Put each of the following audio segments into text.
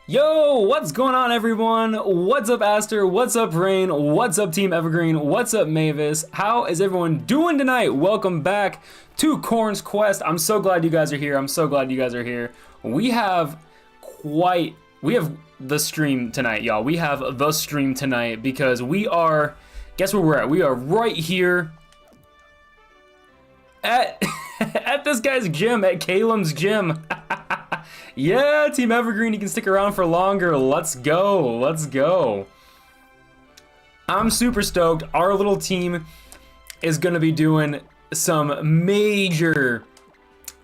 Yo, what's going on, everyone? What's up, Aster? What's up, Rain? What's up, Team Evergreen? What's up, Mavis? How is everyone doing tonight? Welcome back to Quoorn's Quest. I'm so glad you guys are here. I'm so glad you guys are here. We have the stream tonight, y'all. We have the stream tonight because we are, guess where we're at? We are right here at at this guy's gym, at Calum's gym. Yeah, Team Evergreen, you can stick around for longer. Let's go. Let's go. I'm super stoked. Our little team is going to be doing some major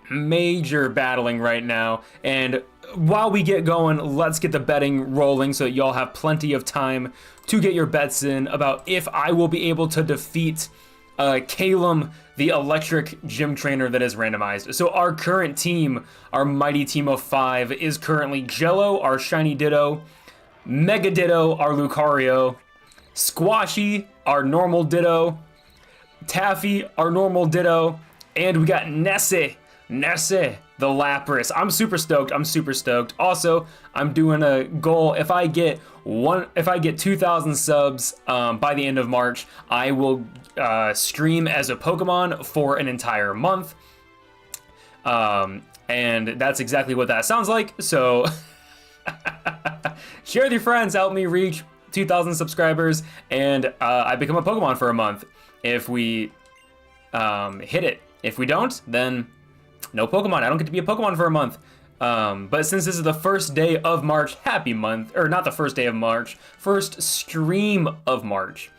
battling right now. And while we get going, let's get the betting rolling so that y'all have plenty of time to get your bets in about if I will be able to defeat Calum, the electric gym trainer that is randomized. So our current team, our mighty team of 5, is currently Jello, our shiny Ditto, Mega Ditto, our Lucario, Squashy, our normal Ditto, Taffy, our normal Ditto, and we got Nessie, the Lapras. I'm super stoked. I'm super stoked. Also, I'm doing a goal. If I get 2,000 subs by the end of March, I will stream as a Pokemon for an entire month. And that's exactly what that sounds like. So share with your friends, help me reach 2,000 subscribers, and I become a Pokemon for a month. If we hit it. If we don't, then no Pokemon. I don't get to be a Pokemon for a month. But since this is the first day of March, happy month, or not the first day of March, first stream of March.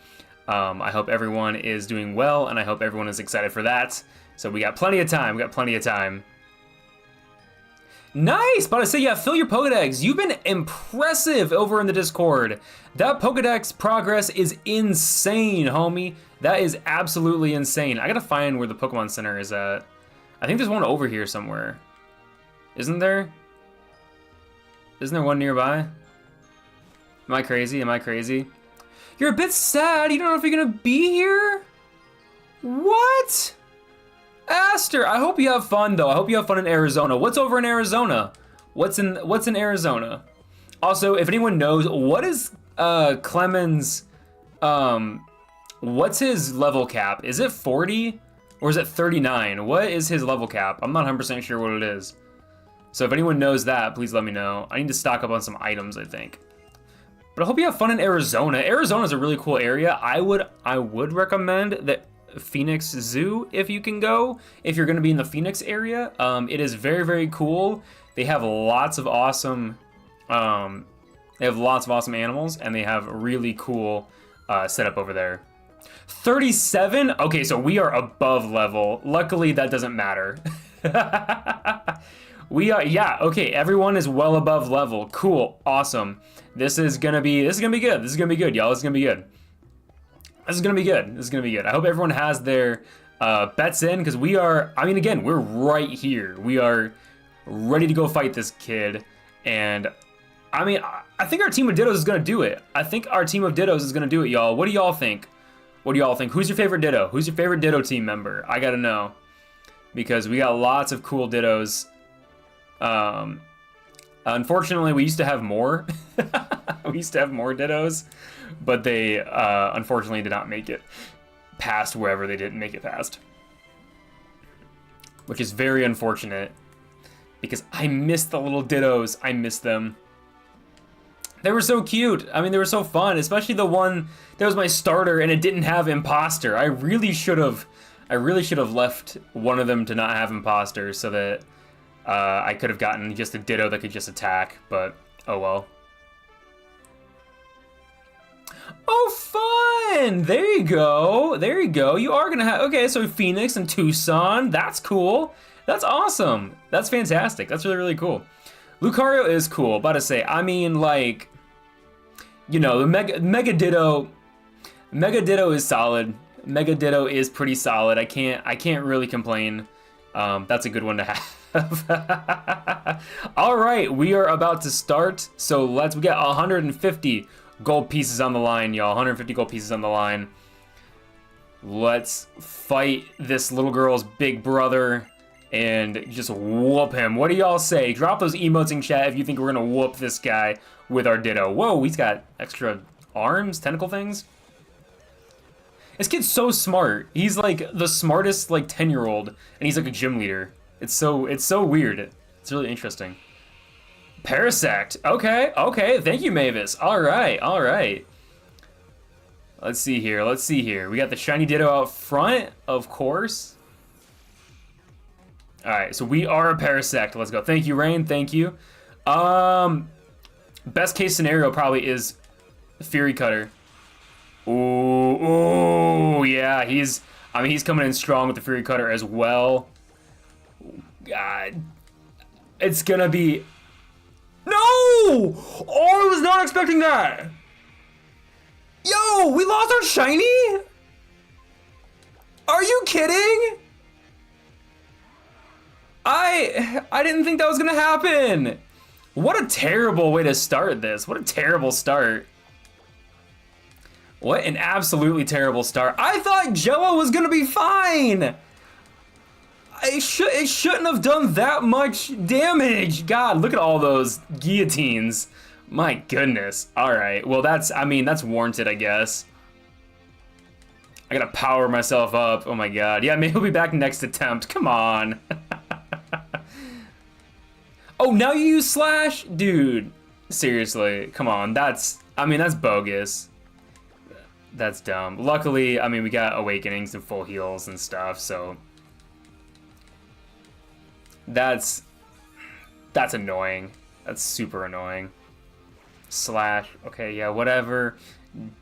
I hope everyone is doing well, and I hope everyone is excited for that. So we got plenty of time. We got plenty of time. Nice! But I say, yeah, fill your Pokedex. You've been impressive over in the Discord. That Pokedex progress is insane, homie. That is absolutely insane. I gotta find where the Pokemon Center is at. I think there's one over here somewhere. Isn't there? Isn't there one nearby? Am I crazy? Am I crazy? You're a bit sad. You don't know if you're gonna be here? What? Aster, I hope you have fun though. I hope you have fun in Arizona. What's over in Arizona? What's in Arizona? Also, if anyone knows, what is Clemens, what's his level cap? Is it 40 or is it 39? What is his level cap? I'm not 100% sure what it is. So if anyone knows that, please let me know. I need to stock up on some items, I think. But I hope you have fun in Arizona. Arizona is a really cool area. I would recommend the Phoenix Zoo if you can go. If you're going to be in the Phoenix area, it is very, very cool. They have lots of awesome, animals, and they have a really cool setup over there. 37? Okay, so we are above level. Luckily, that doesn't matter. We are, yeah, okay, everyone is well above level. Cool, awesome. This is gonna be good. This is gonna be good, y'all. This is gonna be good. This is gonna be good. This is gonna be good. I hope everyone has their bets in, because we are, I mean, again, we're right here. We are ready to go fight this kid. And I mean, I think our team of Dittos is gonna do it. I think our team of Dittos is gonna do it, y'all. What do y'all think? What do y'all think? Who's your favorite Ditto? Who's your favorite Ditto team member? I gotta know. Because we got lots of cool Dittos. Unfortunately, we used to have more. We used to have more Dittos, but they unfortunately did not make it past wherever they didn't make it past. Which is very unfortunate, because I miss the little Dittos. I miss them. They were so cute. I mean, they were so fun, especially the one that was my starter and it didn't have Imposter. I really should have left one of them to not have Imposter so that I could have gotten just a Ditto that could just attack, but oh well. Oh, fun! There you go. There you go. You are gonna have, okay, so Phoenix and Tucson. That's cool. That's awesome. That's fantastic. That's really, really cool. Lucario is cool, about to say. I mean, like, you know, the Mega Ditto is solid. Mega Ditto is pretty solid. I can't really complain. That's a good one to have. All right, we are about to start. So we got 150 gold pieces on the line, y'all. 150 gold pieces on the line. Let's fight this little girl's big brother and just whoop him. What do y'all say? Drop those emotes in chat if you think we're gonna whoop this guy with our Ditto. Whoa, he's got extra arms, tentacle things. This kid's so smart. He's like the smartest like 10-year-old, and he's like a gym leader. It's so weird. It's really interesting. Parasect. Okay, okay. Thank you, Mavis. All right, all right. Let's see here. Let's see here. We got the shiny Ditto out front, of course. All right, so we are a Parasect. Let's go. Thank you, Rain. Thank you. Best case scenario probably is Fury Cutter. Ooh, ooh, yeah. I mean, he's coming in strong with the Fury Cutter as well. God, it's gonna be. No! Oh, I was not expecting that. Yo, we lost our shiny? Are you kidding? I didn't think that was gonna happen. What a terrible way to start this. What a terrible start. What an absolutely terrible start. I thought Jello was gonna be fine. It shouldn't have done that much damage. God, look at all those guillotines. My goodness. All right. Well, that's warranted, I guess. I gotta power myself up. Oh my God. Yeah, maybe he'll be back next attempt. Come on. Oh, now you use Slash? Dude, seriously, come on. That's bogus. That's dumb. Luckily, I mean, we got Awakenings and full heals and stuff, so that's annoying. That's super annoying. Slash, okay, yeah, whatever.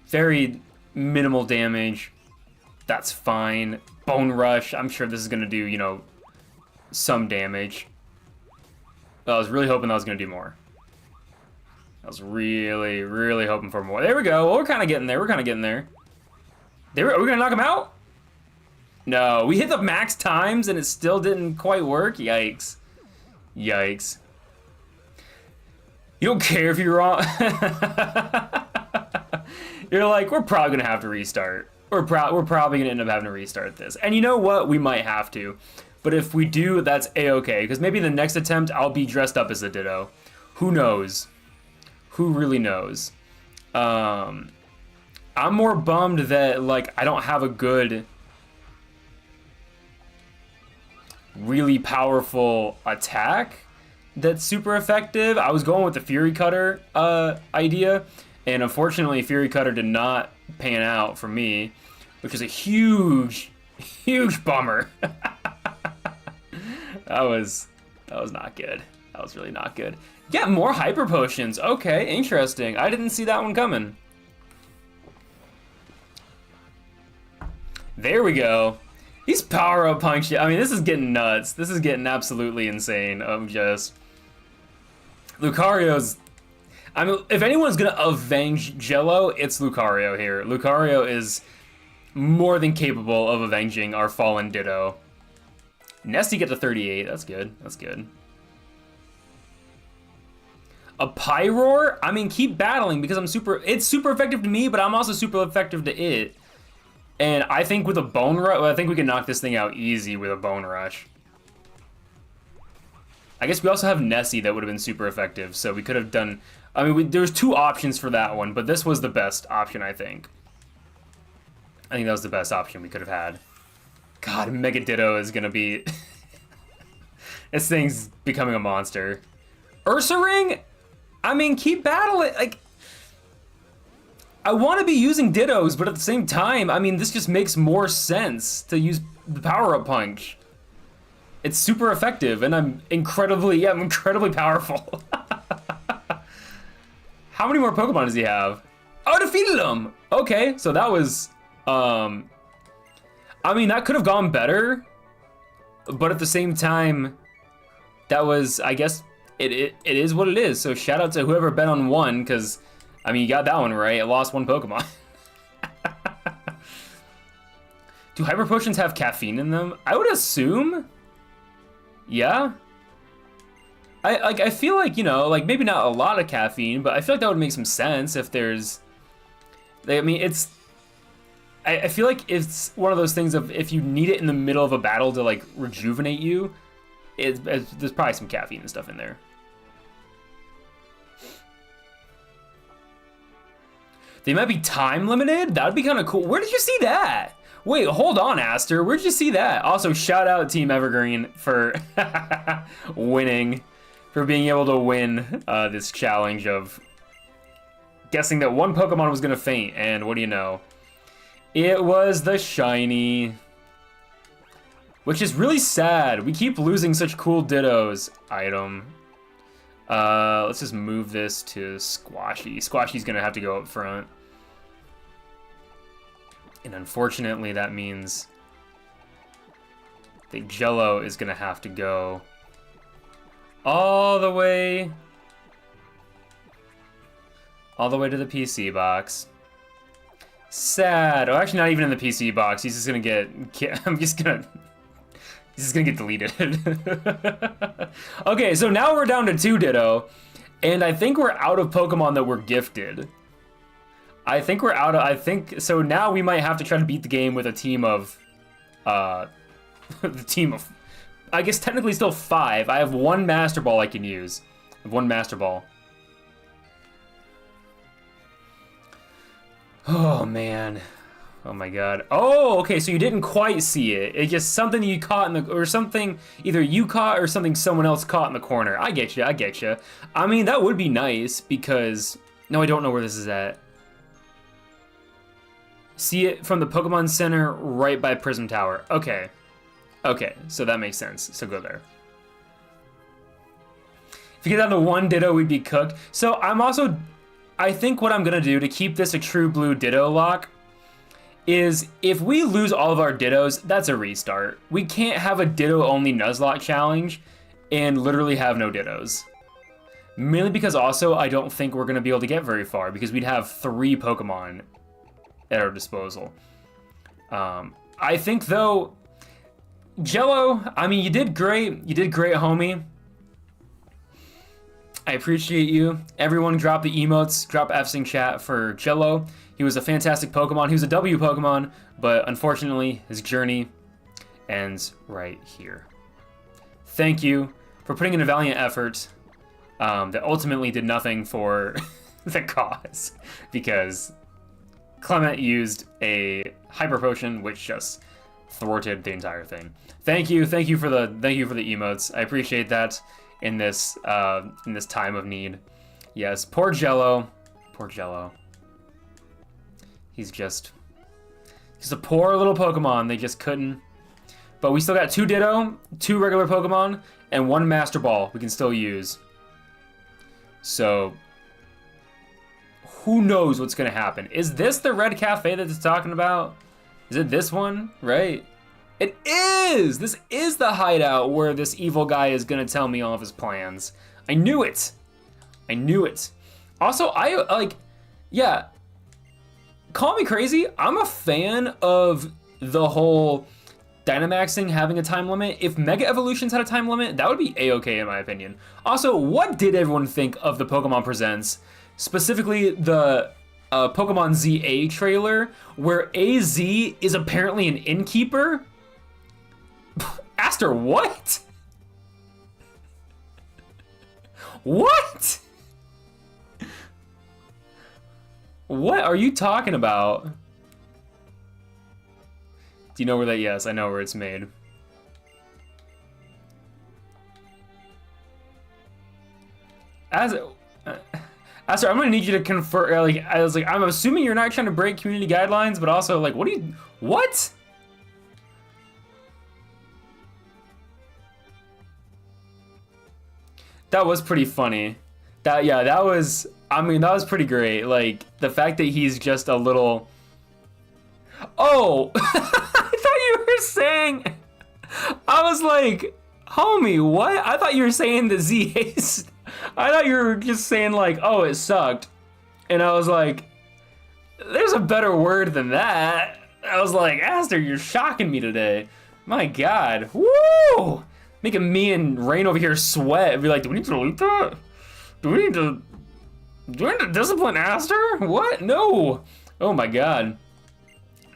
Very minimal damage. That's fine. Bone Rush, I'm sure this is gonna do, you know, some damage. I was really hoping that was gonna do more. I was really, really hoping for more. There we go. Well, we're kind of getting there. We're kind of getting there. Are we gonna knock him out? No, we hit the max times and it still didn't quite work. Yikes. Yikes. You don't care if you're wrong. You're like, we're probably gonna have to restart. We're probably gonna end up having to restart this. And you know what? We might have to. But if we do, that's a-okay. Because maybe the next attempt, I'll be dressed up as a Ditto. Who knows? Who really knows? I'm more bummed that, like, I don't have a good, really powerful attack that's super effective. I was going with the Fury Cutter idea, and unfortunately, Fury Cutter did not pan out for me, which is a huge, huge bummer. That was not good. That was really not good. Yeah, more Hyper Potions. Okay, interesting. I didn't see that one coming. There we go. He's power up punch. I mean, this is getting nuts. This is getting absolutely insane. Just Lucario's. I mean, if anyone's gonna avenge Jello, it's Lucario here. Lucario is more than capable of avenging our fallen Ditto. Nesty get to 38. That's good. That's good. A Pyroar? I mean, keep battling because it's super effective to me, but I'm also super effective to it. And I think with a Bone Rush, well, I think we can knock this thing out easy with a Bone Rush. I guess we also have Nessie that would have been super effective, so we could have done. I mean, there was two options for that one, but this was the best option, I think. I think that was the best option we could have had. God, Mega Ditto is gonna be. This thing's becoming a monster. Ursaring? I mean, keep battling. Like, I want to be using Dittos, but at the same time, I mean, this just makes more sense to use the power-up punch. It's super effective, and I'm incredibly powerful. How many more Pokemon does he have? Oh, I defeated him! Okay, so that was, I mean, that could have gone better, but at the same time, that was, I guess, it is what it is. So shout out to whoever bet on one, because, I mean, you got that one right. I lost one Pokemon. Do Hyper Potions have caffeine in them? I would assume. Yeah. I feel like, you know, like maybe not a lot of caffeine, but I feel like that would make some sense if there's. I mean, it's. I feel like it's one of those things of if you need it in the middle of a battle to like rejuvenate you, there's probably some caffeine and stuff in there. They might be time limited? That would be kind of cool. Where did you see that? Wait, hold on, Aster. Where'd you see that? Also, shout out Team Evergreen for winning, for being able to win this challenge of guessing that one Pokemon was going to faint. And what do you know? It was the shiny. Which is really sad. We keep losing such cool Dittos. Item. Let's just move this to Squashy. Squashy's going to have to go up front. And unfortunately, that means that Jello is going to have to go all the way to the PC box. Sad. Oh, actually, not even in the PC box. He's just going to get... He's just going to get deleted. Okay, so now we're down to 2 Ditto. And I think we're out of Pokemon that were gifted. I think we're out of... So now we might have to try to beat the game with a team of... I guess technically still 5. I have 1 Master Ball I can use. I have 1 Master Ball. Oh, man. Oh, my God. Oh, okay, so you didn't quite see it. It's just something you caught in the... Or something either you caught or something someone else caught in the corner. I get you, I get you. I mean, that would be nice because... No, I don't know where this is at. See it from the Pokemon Center right by Prism Tower. Okay. Okay, so that makes sense. So go there. If you get down to 1 Ditto, we'd be cooked. So I'm also... I think what I'm going to do to keep this a true blue Ditto lock is if we lose all of our Dittos, that's a restart. We can't have a Ditto-only Nuzlocke challenge and literally have no Dittos. Mainly because also I don't think we're going to be able to get very far because we'd have 3 Pokemon at our disposal. I think, though, Jello, I mean, you did great. You did great, homie. I appreciate you. Everyone drop the emotes, drop F's in chat for Jello. He was a fantastic Pokemon. He was a W Pokemon, but unfortunately, his journey ends right here. Thank you for putting in a valiant effort that ultimately did nothing for the cause, because Clement used a Hyper Potion, which just thwarted the entire thing. Thank you for the emotes. I appreciate that in this time of need. Yes, poor Jello. Poor Jello. He's a poor little Pokemon. They just couldn't. But we still got 2 Ditto, 2 regular Pokemon, and 1 Master Ball we can still use. So who knows what's gonna happen? Is this the Red Cafe that it's talking about? Is it this one? Right? It is! This is the hideout where this evil guy is gonna tell me all of his plans. I knew it! I knew it. Also, yeah, call me crazy, I'm a fan of the whole Dynamaxing having a time limit. If Mega Evolutions had a time limit, that would be a-okay in my opinion. Also, what did everyone think of the Pokemon Presents? Specifically, the Pokemon ZA trailer, where AZ is apparently an innkeeper? Aster, what? What? What are you talking about? Do you know where that? Yes, I know where it's made. Aster, I'm gonna need you to confer. I'm assuming you're not trying to break community guidelines, but also, like, what? That was pretty funny. That was pretty great. Like, the fact that he's just a little... Oh! I thought you were saying... I was like, homie, what? I thought you were saying the ZA's... I thought you were just saying, like, oh, it sucked. And I was like, there's a better word than that. I was like, Aster, you're shocking me today. My God. Woo! Making me and Rain over here sweat. Be like, do we need to delete that? Do we need to discipline Aster? What? No. Oh my God.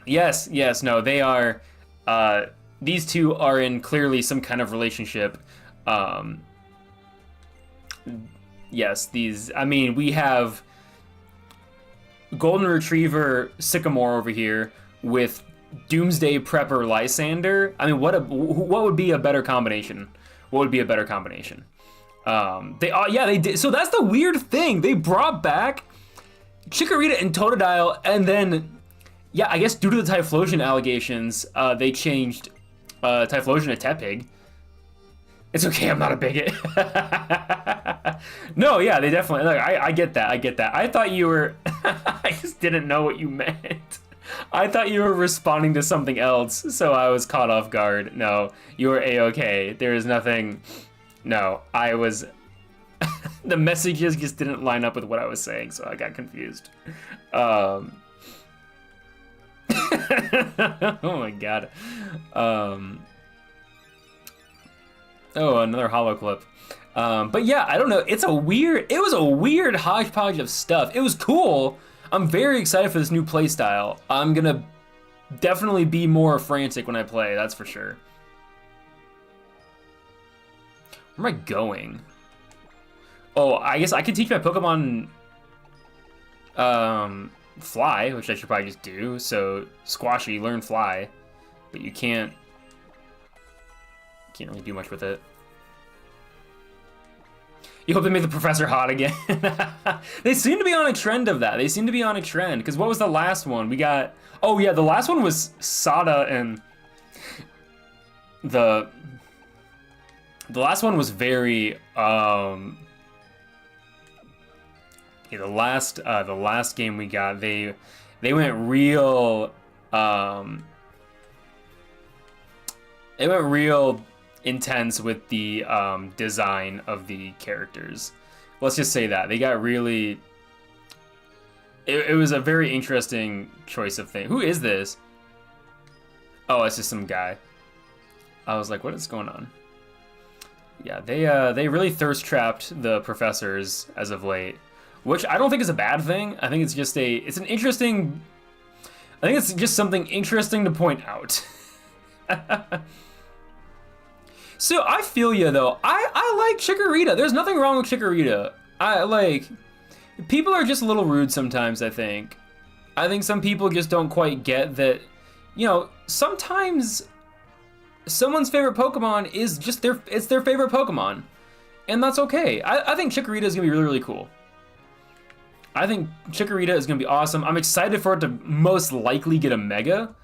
Yes, no, they are, these two are in clearly some kind of relationship. Yes, these. I mean, we have Golden Retriever Sycamore over here with Doomsday Prepper Lysander. I mean, what would be a better combination? What would be a better combination? They did. So that's the weird thing. They brought back Chikorita and Totodile, and then, yeah, I guess due to the Typhlosion allegations, they changed Typhlosion to Tepig. It's okay, I'm not a bigot. No, yeah, they definitely, like, I get that, I thought you were, I just didn't know what you meant. I thought you were responding to something else, so I was caught off guard. No, you were A-okay. There is nothing, no, I was, the messages just didn't line up with what I was saying, so I got confused. Oh my god. Oh, another holo clip. But yeah, I don't know. It was a weird hodgepodge of stuff. It was cool. I'm very excited for this new playstyle. I'm gonna definitely be more frantic when I play, that's for sure. Where am I going? Oh, I guess I could teach my Pokemon Fly, which I should probably just do. So, Squashy, learn Fly. But you can't really do much with it. You hope they make the professor hot again. They seem to be on a trend of that. They seem to be on a trend. Because what was the last one? We got... Oh, yeah, the last one was Sada and... The last one was very... Yeah, the last game we got, they went real... They went real intense with the design of the characters. Let's just say that. They got really... It was a very interesting choice of thing. Who is this? Oh, it's just some guy. I was like, what is going on? Yeah, they really thirst trapped the professors as of late, which I don't think is a bad thing. I think it's just it's an interesting... I think it's just something interesting to point out. So I feel you though. I like Chikorita. There's nothing wrong with Chikorita. People are just a little rude sometimes, I think. I think some people just don't quite get that, you know, sometimes someone's favorite Pokemon is just their favorite Pokemon. And that's okay. I think Chikorita is gonna be really, really cool. I think Chikorita is gonna be awesome. I'm excited for it to most likely get a Mega.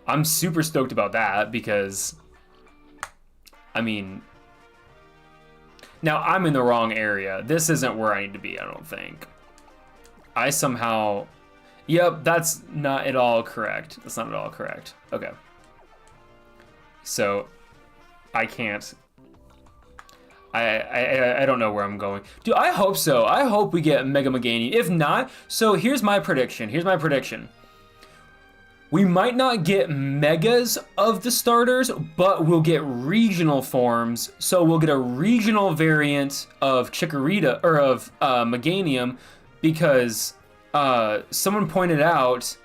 I'm super stoked about that because, I mean, now I'm in the wrong area. This isn't where I need to be, I don't think. I somehow, yep, that's not at all correct. That's not at all correct. Okay. So, I can't, I don't know where I'm going. Dude, I hope so. I hope we get Mega Meganium. If not, so here's my prediction. We might not get megas of the starters, but we'll get regional forms. So we'll get a regional variant of Chikorita, or of Meganium, because someone pointed out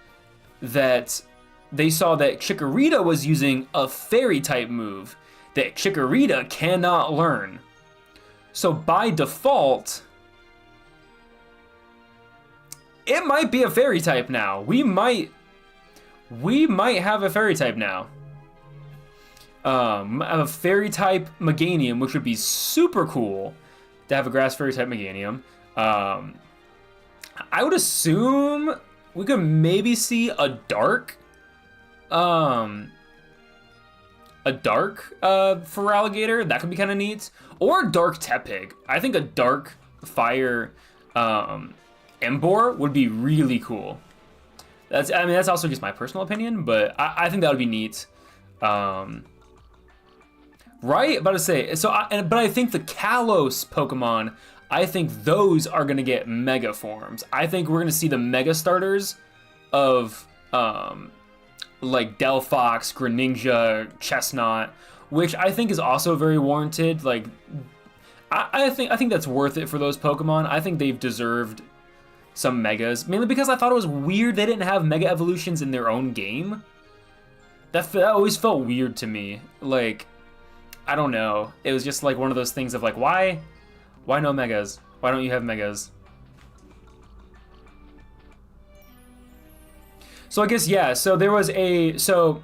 that they saw that Chikorita was using a fairy type move that Chikorita cannot learn. So by default, it might be a fairy type now. We might have a fairy type now. A fairy type Meganium, which would be super cool to have a grass fairy type Meganium. I would assume we could maybe see a dark Feraligatr. That could be kind of neat. Or dark Tepig. I think a dark fire Emboar would be really cool. That's also just my personal opinion, but I think that would be neat. Right? About to say, so but I think the Kalos Pokemon, I think those are gonna get Mega forms. I think we're gonna see the Mega starters of like Delphox, Greninja, Chestnut, which I think is also very warranted. Like, I think that's worth it for those Pokemon. I think they've deserved some Megas, mainly because I thought it was weird they didn't have Mega Evolutions in their own game. That always felt weird to me. Like, I don't know. It was just like one of those things of like, why no megas? Why don't you have megas? So I guess, yeah, so there was so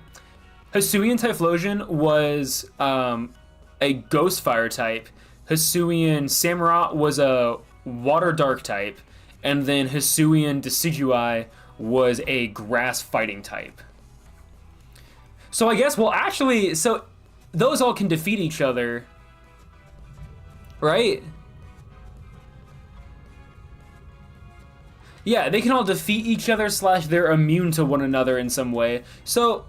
Hisuian Typhlosion was a Ghost Fire type. Hisuian Samurott was a Water Dark type. And then Hisuian Decidueye was a Grass Fighting type. So I guess, well, actually, so those all can defeat each other, right? Yeah, they can all defeat each other / they're immune to one another in some way. So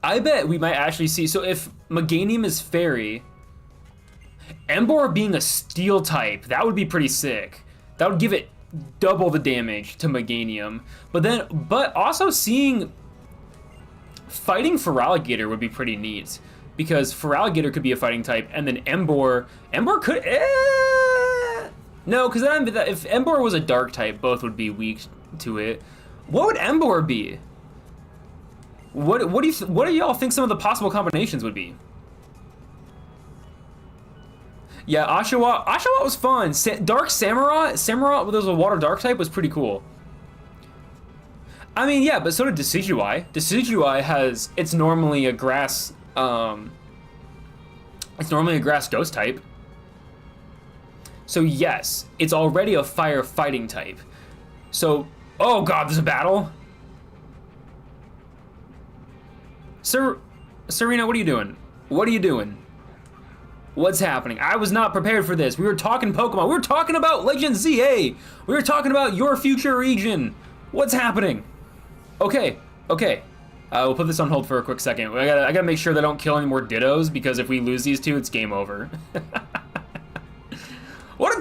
I bet we might actually see, so if Meganium is Fairy, Emboar being a Steel type, that would be pretty sick. That would give it double the damage to Meganium. But also seeing fighting Feraligatr would be pretty neat, because Feraligatr could be a fighting type, and then Emboar could, no, because then if Emboar was a dark type, both would be weak to it. What would Emboar be? What do y'all think some of the possible combinations would be? Yeah, Oshawott was fun. Dark Samurott with a water dark type was pretty cool. I mean, yeah, but so did Decidueye. Decidueye it's normally a grass ghost type. So yes, it's already a fire fighting type. So, oh god, there's a battle? Serena, what are you doing? What are you doing? What's happening? I was not prepared for this. We were talking Pokemon. We were talking about Legend ZA. We were talking about your future region. What's happening? Okay. We'll put this on hold for a quick second. I gotta make sure they don't kill any more Dittos, because if we lose these two, it's game over. What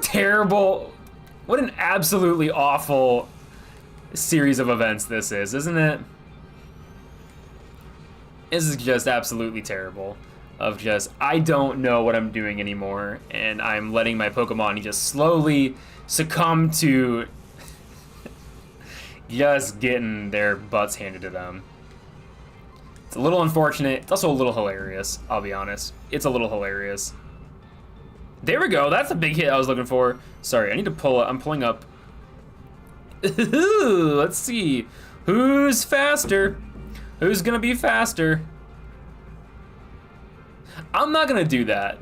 an absolutely awful series of events this is, isn't it? This is just absolutely terrible. I don't know what I'm doing anymore, and I'm letting my Pokemon just slowly succumb to just getting their butts handed to them. It's a little unfortunate. It's also a little hilarious, I'll be honest. It's a little hilarious. There we go. That's a big hit I was looking for. Sorry, I need to pull it. I'm pulling up. Let's see. Who's faster? Who's gonna be faster? I'm not gonna do that.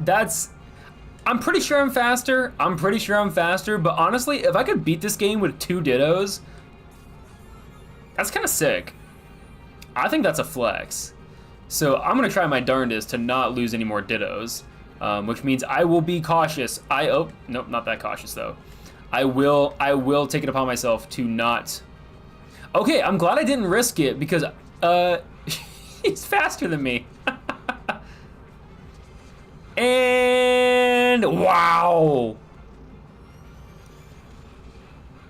I'm pretty sure I'm faster. But honestly, if I could beat this game with 2 Dittos, that's kind of sick. I think that's a flex. So I'm gonna try my darndest to not lose any more Dittos, which means I will be cautious. Oh, nope, not that cautious though. I will take it upon myself to not. Okay, I'm glad I didn't risk it, because he's faster than me. And wow.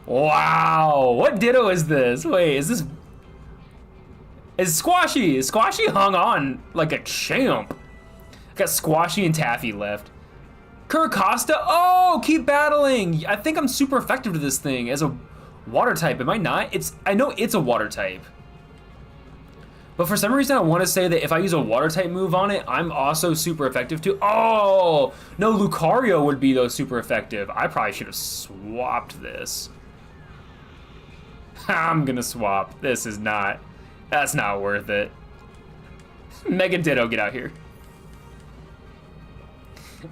Wow, what Ditto is this? Wait, is Squashy? Squashy hung on like a champ. Got Squashy and Taffy left. Curacosta, oh, keep battling. I think I'm super effective to this thing as a water type, am I not? I know it's a water type. But for some reason, I want to say that if I use a water type move on it, I'm also super effective too. Oh, no, Lucario would be though super effective. I probably should have swapped this. I'm gonna swap. That's not worth it. Mega Ditto, get out here.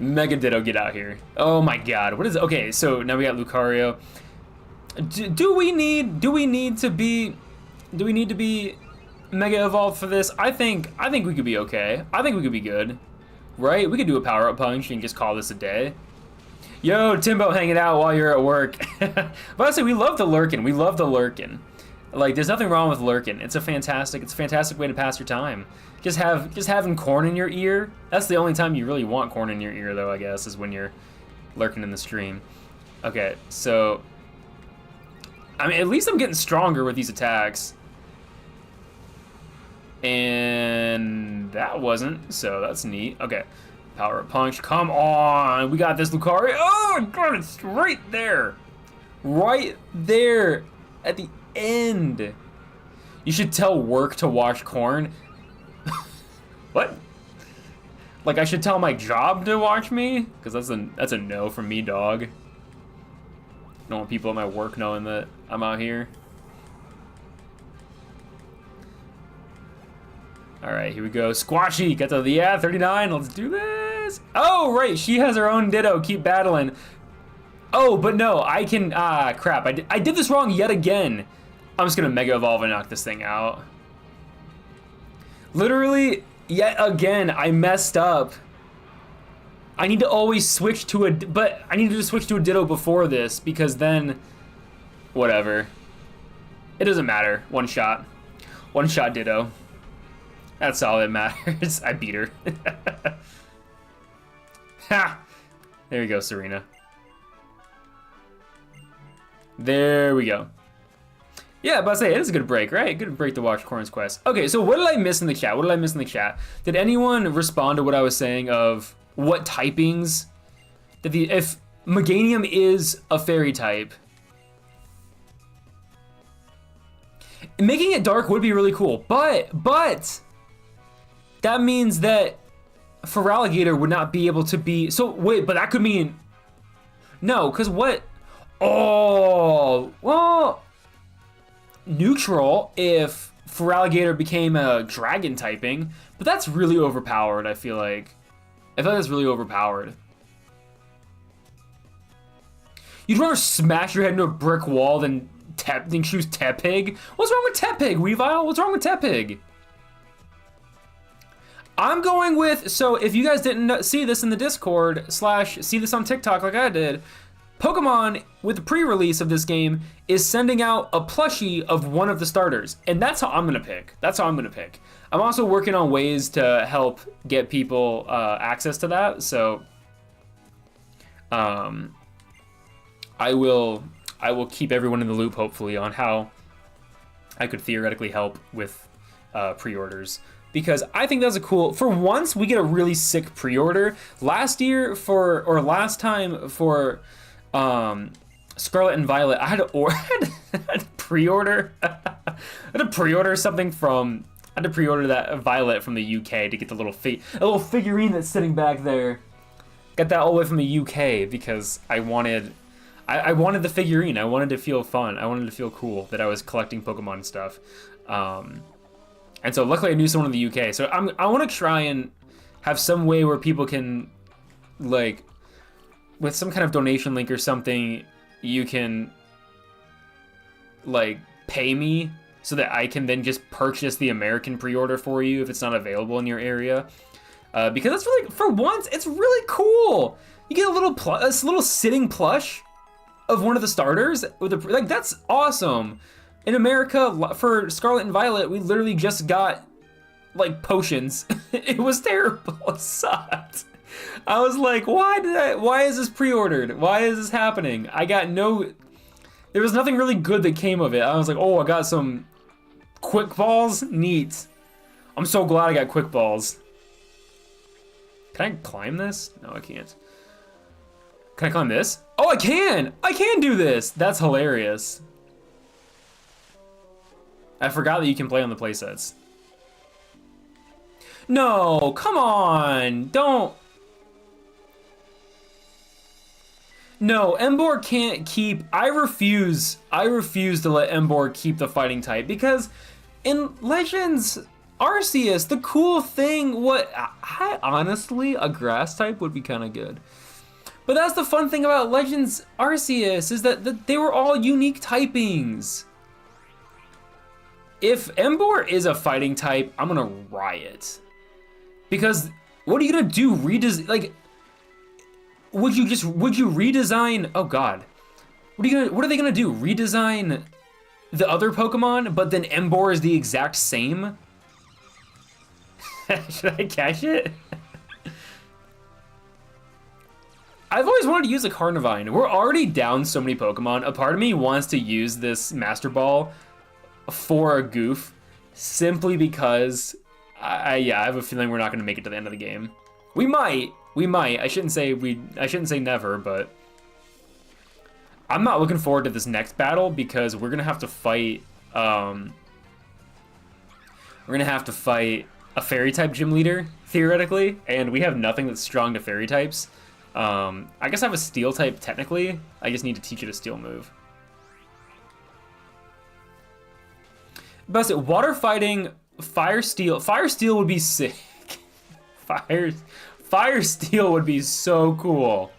Mega Ditto, get out here. Oh my god, what is it? Okay, so now we got Lucario. Do we need to be Mega Evolved for this? I think we could be okay. I think we could be good. Right? We could do a power-up punch and just call this a day. Yo, Timbo hanging out while you're at work. But honestly, we love the lurkin'. We love the lurkin'. Like, there's nothing wrong with lurkin'. It's a fantastic way to pass your time. Just having Quoorn in your ear. That's the only time you really want Quoorn in your ear, though, I guess, is when you're lurking in the stream. Okay, so I mean, at least I'm getting stronger with these attacks. And that wasn't, so that's neat. Okay, power up punch, come on. We got this, Lucario. Oh, my God, it's right there. Right there at the end. You should tell work to wash Quoorn. What? Like, I should tell my job to watch me? Because that's a no from me, dog. I don't want people at my work knowing that I'm out here. Alright, here we go. Squashy, get to the, yeah, 39, let's do this. Oh, right, she has her own Ditto, keep battling. Oh, but no, I can, crap, I did this wrong yet again. I'm just gonna Mega Evolve and knock this thing out. Literally, yet again, I messed up. I need to always switch to but I need to switch to a Ditto before this, because then, whatever. It doesn't matter, one shot. One shot Ditto. That's all that matters. I beat her. Ha! There you go, Serena. There we go. Yeah, but I say it is a good break, right? Good break to watch Quoorn's quest. Okay, so what did I miss in the chat? What did I miss in the chat? Did anyone respond to what I was saying of what typings? If Meganium is a fairy type, making it dark would be really cool, but that means that Feraligatr would not be able to be, so wait, but that could mean, no, because what, oh, well, neutral if Feraligatr became a dragon typing, but that's really overpowered, I feel like that's really overpowered. You'd rather smash your head into a brick wall than choose Tepig? What's wrong with Tepig, Weavile? What's wrong with Tepig? I'm going with, so if you guys didn't see this in the Discord / see this on TikTok like I did, Pokemon, with the pre-release of this game, is sending out a plushie of one of the starters, and that's how I'm gonna pick. That's how I'm gonna pick. I'm also working on ways to help get people access to that, so I will keep everyone in the loop, hopefully, on how I could theoretically help with pre-orders. Because I think that's a cool, for once we get a really sick pre-order. Last time for Scarlet and Violet, I had to pre-order something from, I had to pre-order that Violet from the UK to get the little figurine that's sitting back there. Got that all the way from the UK because I wanted the figurine. I wanted to feel fun. I wanted to feel cool that I was collecting Pokemon stuff. And so luckily I knew someone in the UK. So I want to try and have some way where people can, like, with some kind of donation link or something, you can, like, pay me so that I can then just purchase the American pre-order for you if it's not available in your area. Because that's really, for once, it's really cool. You get a little sitting plush of one of the starters with like, that's awesome. In America, for Scarlet and Violet, we literally just got, like, potions. It was terrible. It sucked. I was like, why is this pre-ordered? Why is this happening? There was nothing really good that came of it. I was like, oh, I got some quick balls? Neat. I'm so glad I got quick balls. Can I climb this? No, I can't. Can I climb this? Oh, I can! I can do this! That's hilarious. I forgot that you can play on the playsets. No, come on, don't. No, Emboar can't keep, I refuse to let Emboar keep the fighting type, because in Legends Arceus, the cool thing, honestly, a grass type would be kind of good. But that's the fun thing about Legends Arceus, is that they were all unique typings. If Emboar is a fighting type, I'm gonna riot. Because what are you gonna do? Like, would you redesign? Oh God, what are they gonna do? Redesign the other Pokemon, but then Emboar is the exact same? Should I cash it? I've always wanted to use a Carnivine. We're already down so many Pokemon. A part of me wants to use this Master Ball for a goof, simply because I have a feeling we're not going to make it to the end of the game. We might. I shouldn't say never, but I'm not looking forward to this next battle because we're gonna have to fight. a fairy type gym leader, theoretically, and we have nothing that's strong to fairy types. I guess I have a steel type technically. I just need to teach it a steel move. But water fighting, fire steel would be sick. Fire steel would be so cool.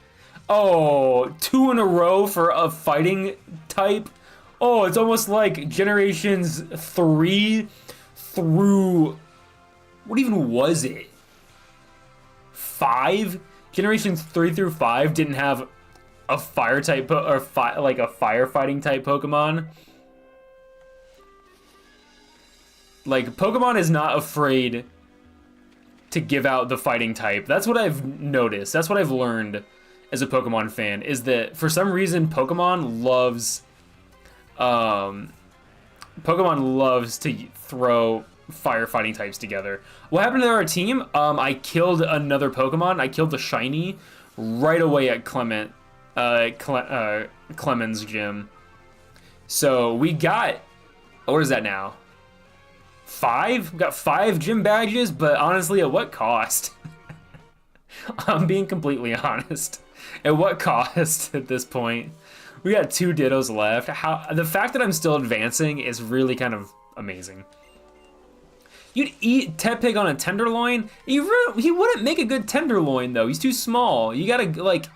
Oh, 2 in a row for a fighting type. Oh, it's almost like generations 3 through, what even was it? 5? Generations 3 through 5 didn't have a fire type or like a firefighting type Pokemon. Like, Pokemon is not afraid to give out the fighting type. That's what I've noticed. That's what I've learned as a Pokemon fan, is that for some reason Pokemon loves to throw firefighting types together. What happened to our team? I killed another Pokemon. I killed the shiny right away at Clement's gym. So we got, what is that now? 5? We got 5 gym badges, but honestly, at what cost? I'm being completely honest. At what cost at this point? We got 2 Dittos left. The fact that I'm still advancing is really kind of amazing. You'd eat Tepig on a Tenderloin? He wouldn't make a good Tenderloin, though. He's too small. You gotta, like...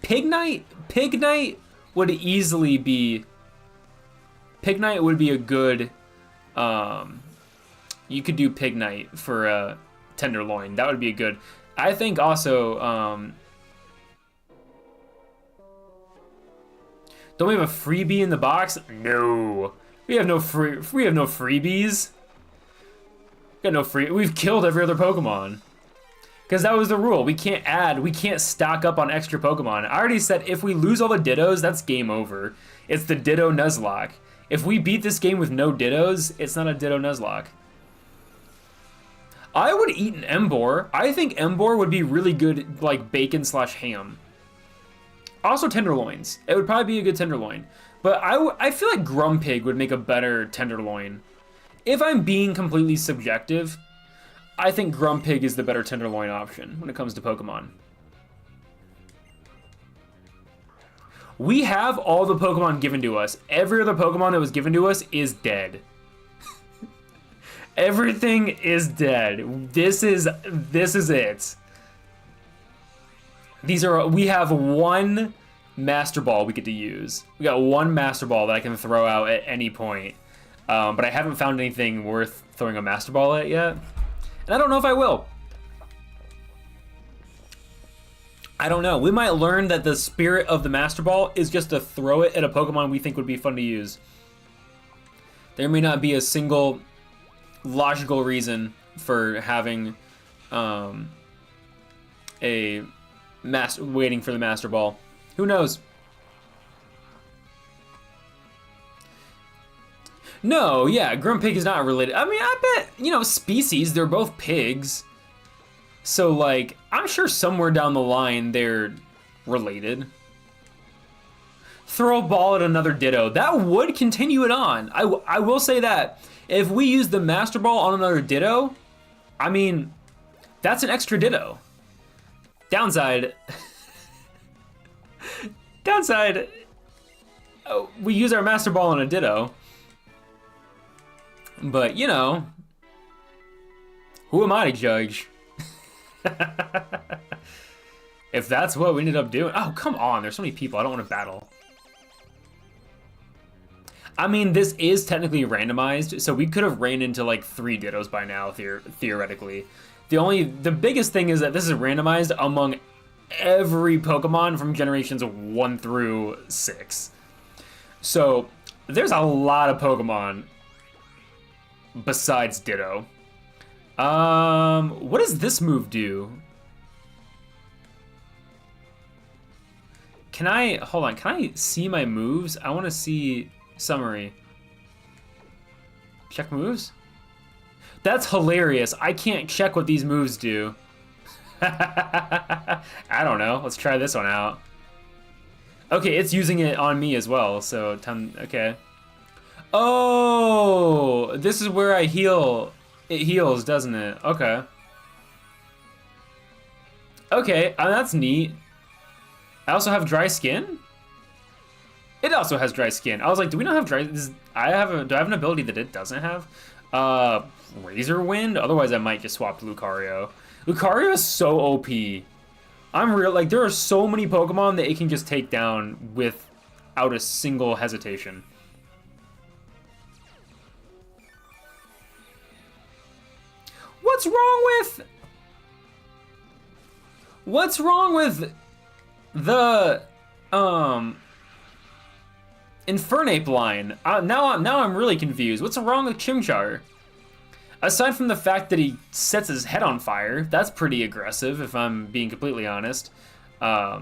Pignite would easily be... Pignite would be a good... you could do Pignite for a Tenderloin. That would be a good... I think also... Don't we have a freebie in the box? No. We have no freebies. We got no free. We've killed every other Pokemon. Because that was the rule. We can't stock up on extra Pokemon. I already said if we lose all the Dittos, that's game over. It's the Ditto Nuzlocke. If we beat this game with no Dittos, it's not a Ditto Nuzlocke. I would eat an Emboar. I think Emboar would be really good, like bacon/ham. Also Tenderloins. It would probably be a good Tenderloin. But I feel like Grumpig would make a better Tenderloin. If I'm being completely subjective, I think Grumpig is the better Tenderloin option when it comes to Pokemon. We have all the Pokemon given to us. Every other Pokemon that was given to us is dead. Everything is dead. This is it. We have 1 Master Ball we get to use. We got 1 Master Ball that I can throw out at any point. But I haven't found anything worth throwing a Master Ball at yet. And I don't know if I will. I don't know. We might learn that the spirit of the Master Ball is just to throw it at a Pokemon we think would be fun to use. There may not be a single logical reason for having waiting for the Master Ball. Who knows? No, yeah, Grumpig is not related. I mean, I bet, species, they're both pigs. So, like, I'm sure somewhere down the line they're related. Throw a ball at another Ditto. That would continue it on. I will say that. If we use the Master Ball on another Ditto, I mean, that's an extra Ditto. Downside, we use our Master Ball on a Ditto. But, who am I to judge? If that's what we ended up doing. Oh, come on. There's so many people. I don't want to battle. I mean, this is technically randomized, so we could have ran into like 3 Dittos by now, theoretically. The biggest thing is that this is randomized among every Pokemon from generations 1 through 6. So, there's a lot of Pokemon besides Ditto. What does this move do? Hold on, can I see my moves? I want to see summary. Check moves? That's hilarious. I can't check what these moves do. I don't know. Let's try this one out. Okay, it's using it on me as well, so okay. Oh, this is where I heal. It heals, doesn't it? Okay. Okay, that's neat. I also have dry skin? It also has dry skin. I was like, do we not have dry... do I have an ability that it doesn't have? Razor Wind? Otherwise, I might just swap to Lucario. Lucario is so OP. I'm real... Like, there are so many Pokemon that it can just take down without a single hesitation. What's wrong with the Infernape line? Now I'm really confused. What's wrong with Chimchar? Aside from the fact that he sets his head on fire, that's pretty aggressive if I'm being completely honest. But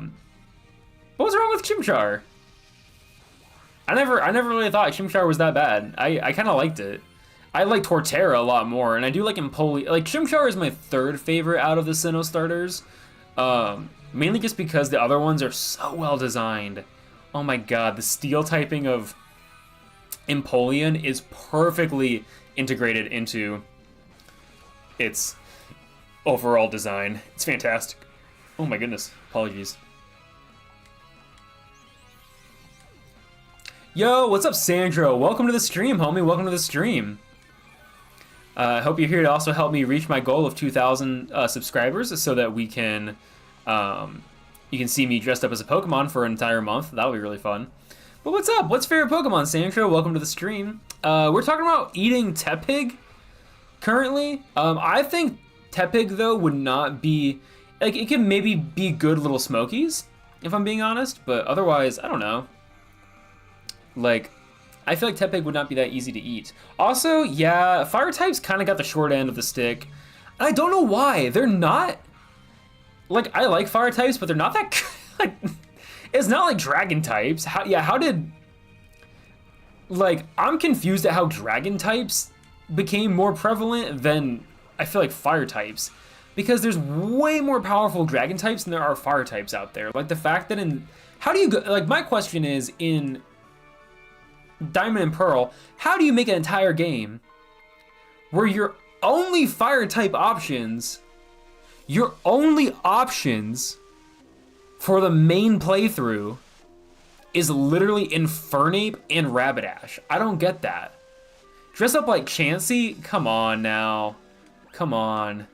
what's wrong with Chimchar? I never really thought Chimchar was that bad. I kind of liked it. I like Torterra a lot more, and I do like Empoleon. Like, Chimchar is my third favorite out of the Sinnoh starters. Mainly just because the other ones are so well designed. Oh my god, the steel typing of Empoleon is perfectly integrated into its overall design. It's fantastic. Oh my goodness, apologies. Yo, what's up, Sandro? Welcome to the stream, homie. Welcome to the stream. I hope you're here to also help me reach my goal of 2,000 subscribers so that we can, you can see me dressed up as a Pokemon for an entire month. That'll be really fun. But what's up? What's favorite Pokemon, Sandro? Welcome to the stream. We're talking about eating Tepig currently. I think Tepig, though, would not be, like, it can maybe be good little Smokies, if I'm being honest, but otherwise, I don't know. Like, I feel like Tepig would not be that easy to eat. Also, yeah, fire types kind of got the short end of the stick. And I don't know why. They're not... Like, I like fire types, but they're not that... like, it's not like dragon types. How did... Like, I'm confused at how dragon types became more prevalent than, I feel like, fire types. Because there's way more powerful dragon types than there are fire types out there. Like, the fact that in... How do you go... Like, my question is, in... Diamond and Pearl, how do you make an entire game where your only fire type options, for the main playthrough is literally Infernape and Rapidash? I don't get that. Dress up like Chansey? Come on now. Come on.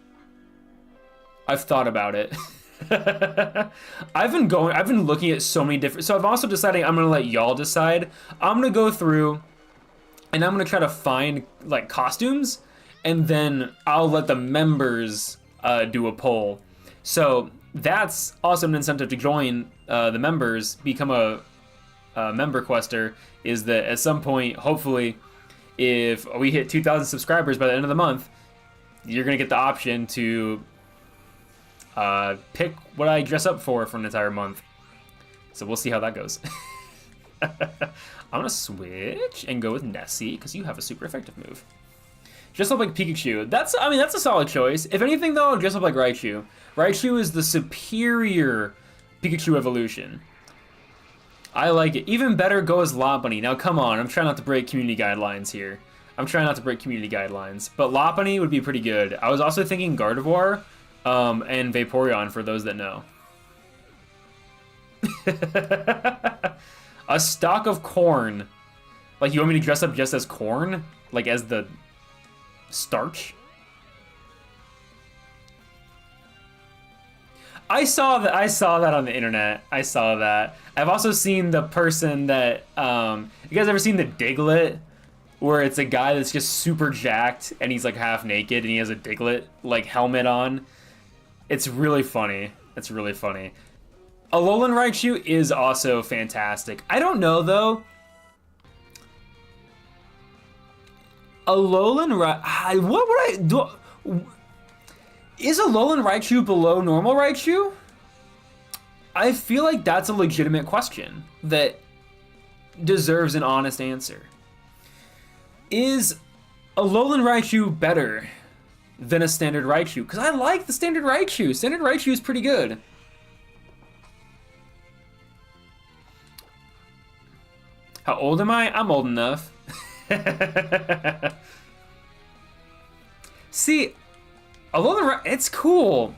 I've thought about it. I've been looking at so many different, so I've also decided I'm gonna let y'all decide. I'm gonna go through and I'm gonna try to find like costumes, and then I'll let the members do a poll. So that's also an incentive to join the members, become a member quester, is that at some point, hopefully, if we hit 2,000 subscribers by the end of the month, you're gonna get the option to pick what I dress up for an entire month. So we'll see how that goes. I'm gonna switch and go with Nessie, because you have a super effective move. Dress up like Pikachu. That's a solid choice. If anything, though, dress up like Raichu. Raichu is the superior Pikachu evolution. I like it. Even better, go as Lopunny. Now, come on. I'm trying not to break community guidelines here. But Lopunny would be pretty good. I was also thinking Gardevoir. And Vaporeon, for those that know. A stock of Quoorn. Like, you want me to dress up just as Quoorn? Like, as the starch? I saw that on the internet. I saw that. I've also seen the person that, you guys ever seen the Diglett? Where it's a guy that's just super jacked, and he's, like, half naked, and he has a Diglett, like, helmet on. It's really funny. It's really funny. Alolan Raichu is also fantastic. I don't know, though. Alolan Raichu... What would I do? Is Alolan Raichu below normal Raichu? I feel like that's a legitimate question that deserves an honest answer. Is Alolan Raichu better than a standard Raichu? Because I like the standard Raichu. Standard Raichu is pretty good. How old am I? I'm old enough. See, it's cool.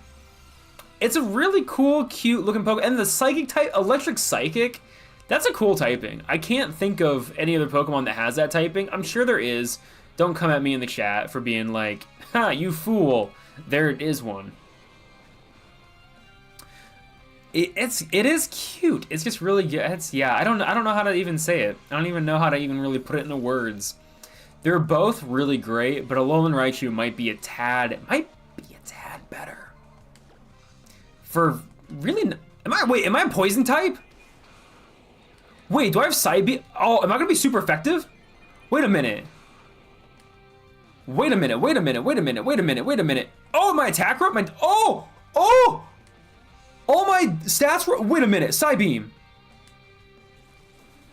It's a really cool, cute looking Pokemon. And the Psychic type, Electric Psychic, that's a cool typing. I can't think of any other Pokemon that has that typing. I'm sure there is. Don't come at me in the chat for being like, ha, you fool. There is one. It is cute. It's just really good. Yeah, I don't know how to even say it. I don't even know how to even really put it into words. They're both really great, but Alolan Raichu might be a tad better. For really, am I a poison type? Wait, do I have Side Beam? Oh, am I gonna be super effective? Wait a minute. Wait a minute. Oh, my attack rope, oh, all my stats were, wait a minute, Side Beam.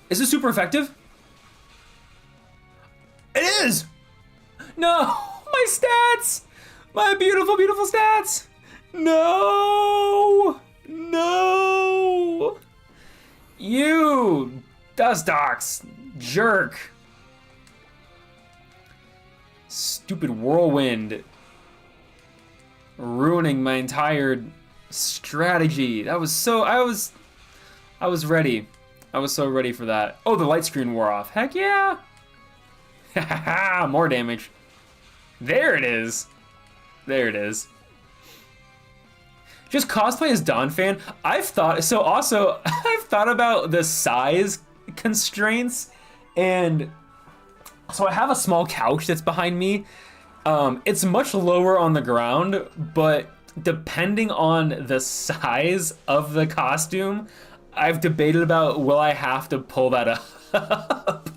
Is this super effective? It is! No, my stats! My beautiful, beautiful stats! No! You, Dustox, jerk. Stupid Whirlwind. Ruining my entire strategy. That was so, I was ready. I was so ready for that. Oh, the light screen wore off. Heck yeah! Haha, more damage. There it is. Just cosplay as Donphan. I've thought about the size constraints, and so I have a small couch that's behind me. It's much lower on the ground, but depending on the size of the costume, I've debated about will I have to pull that up.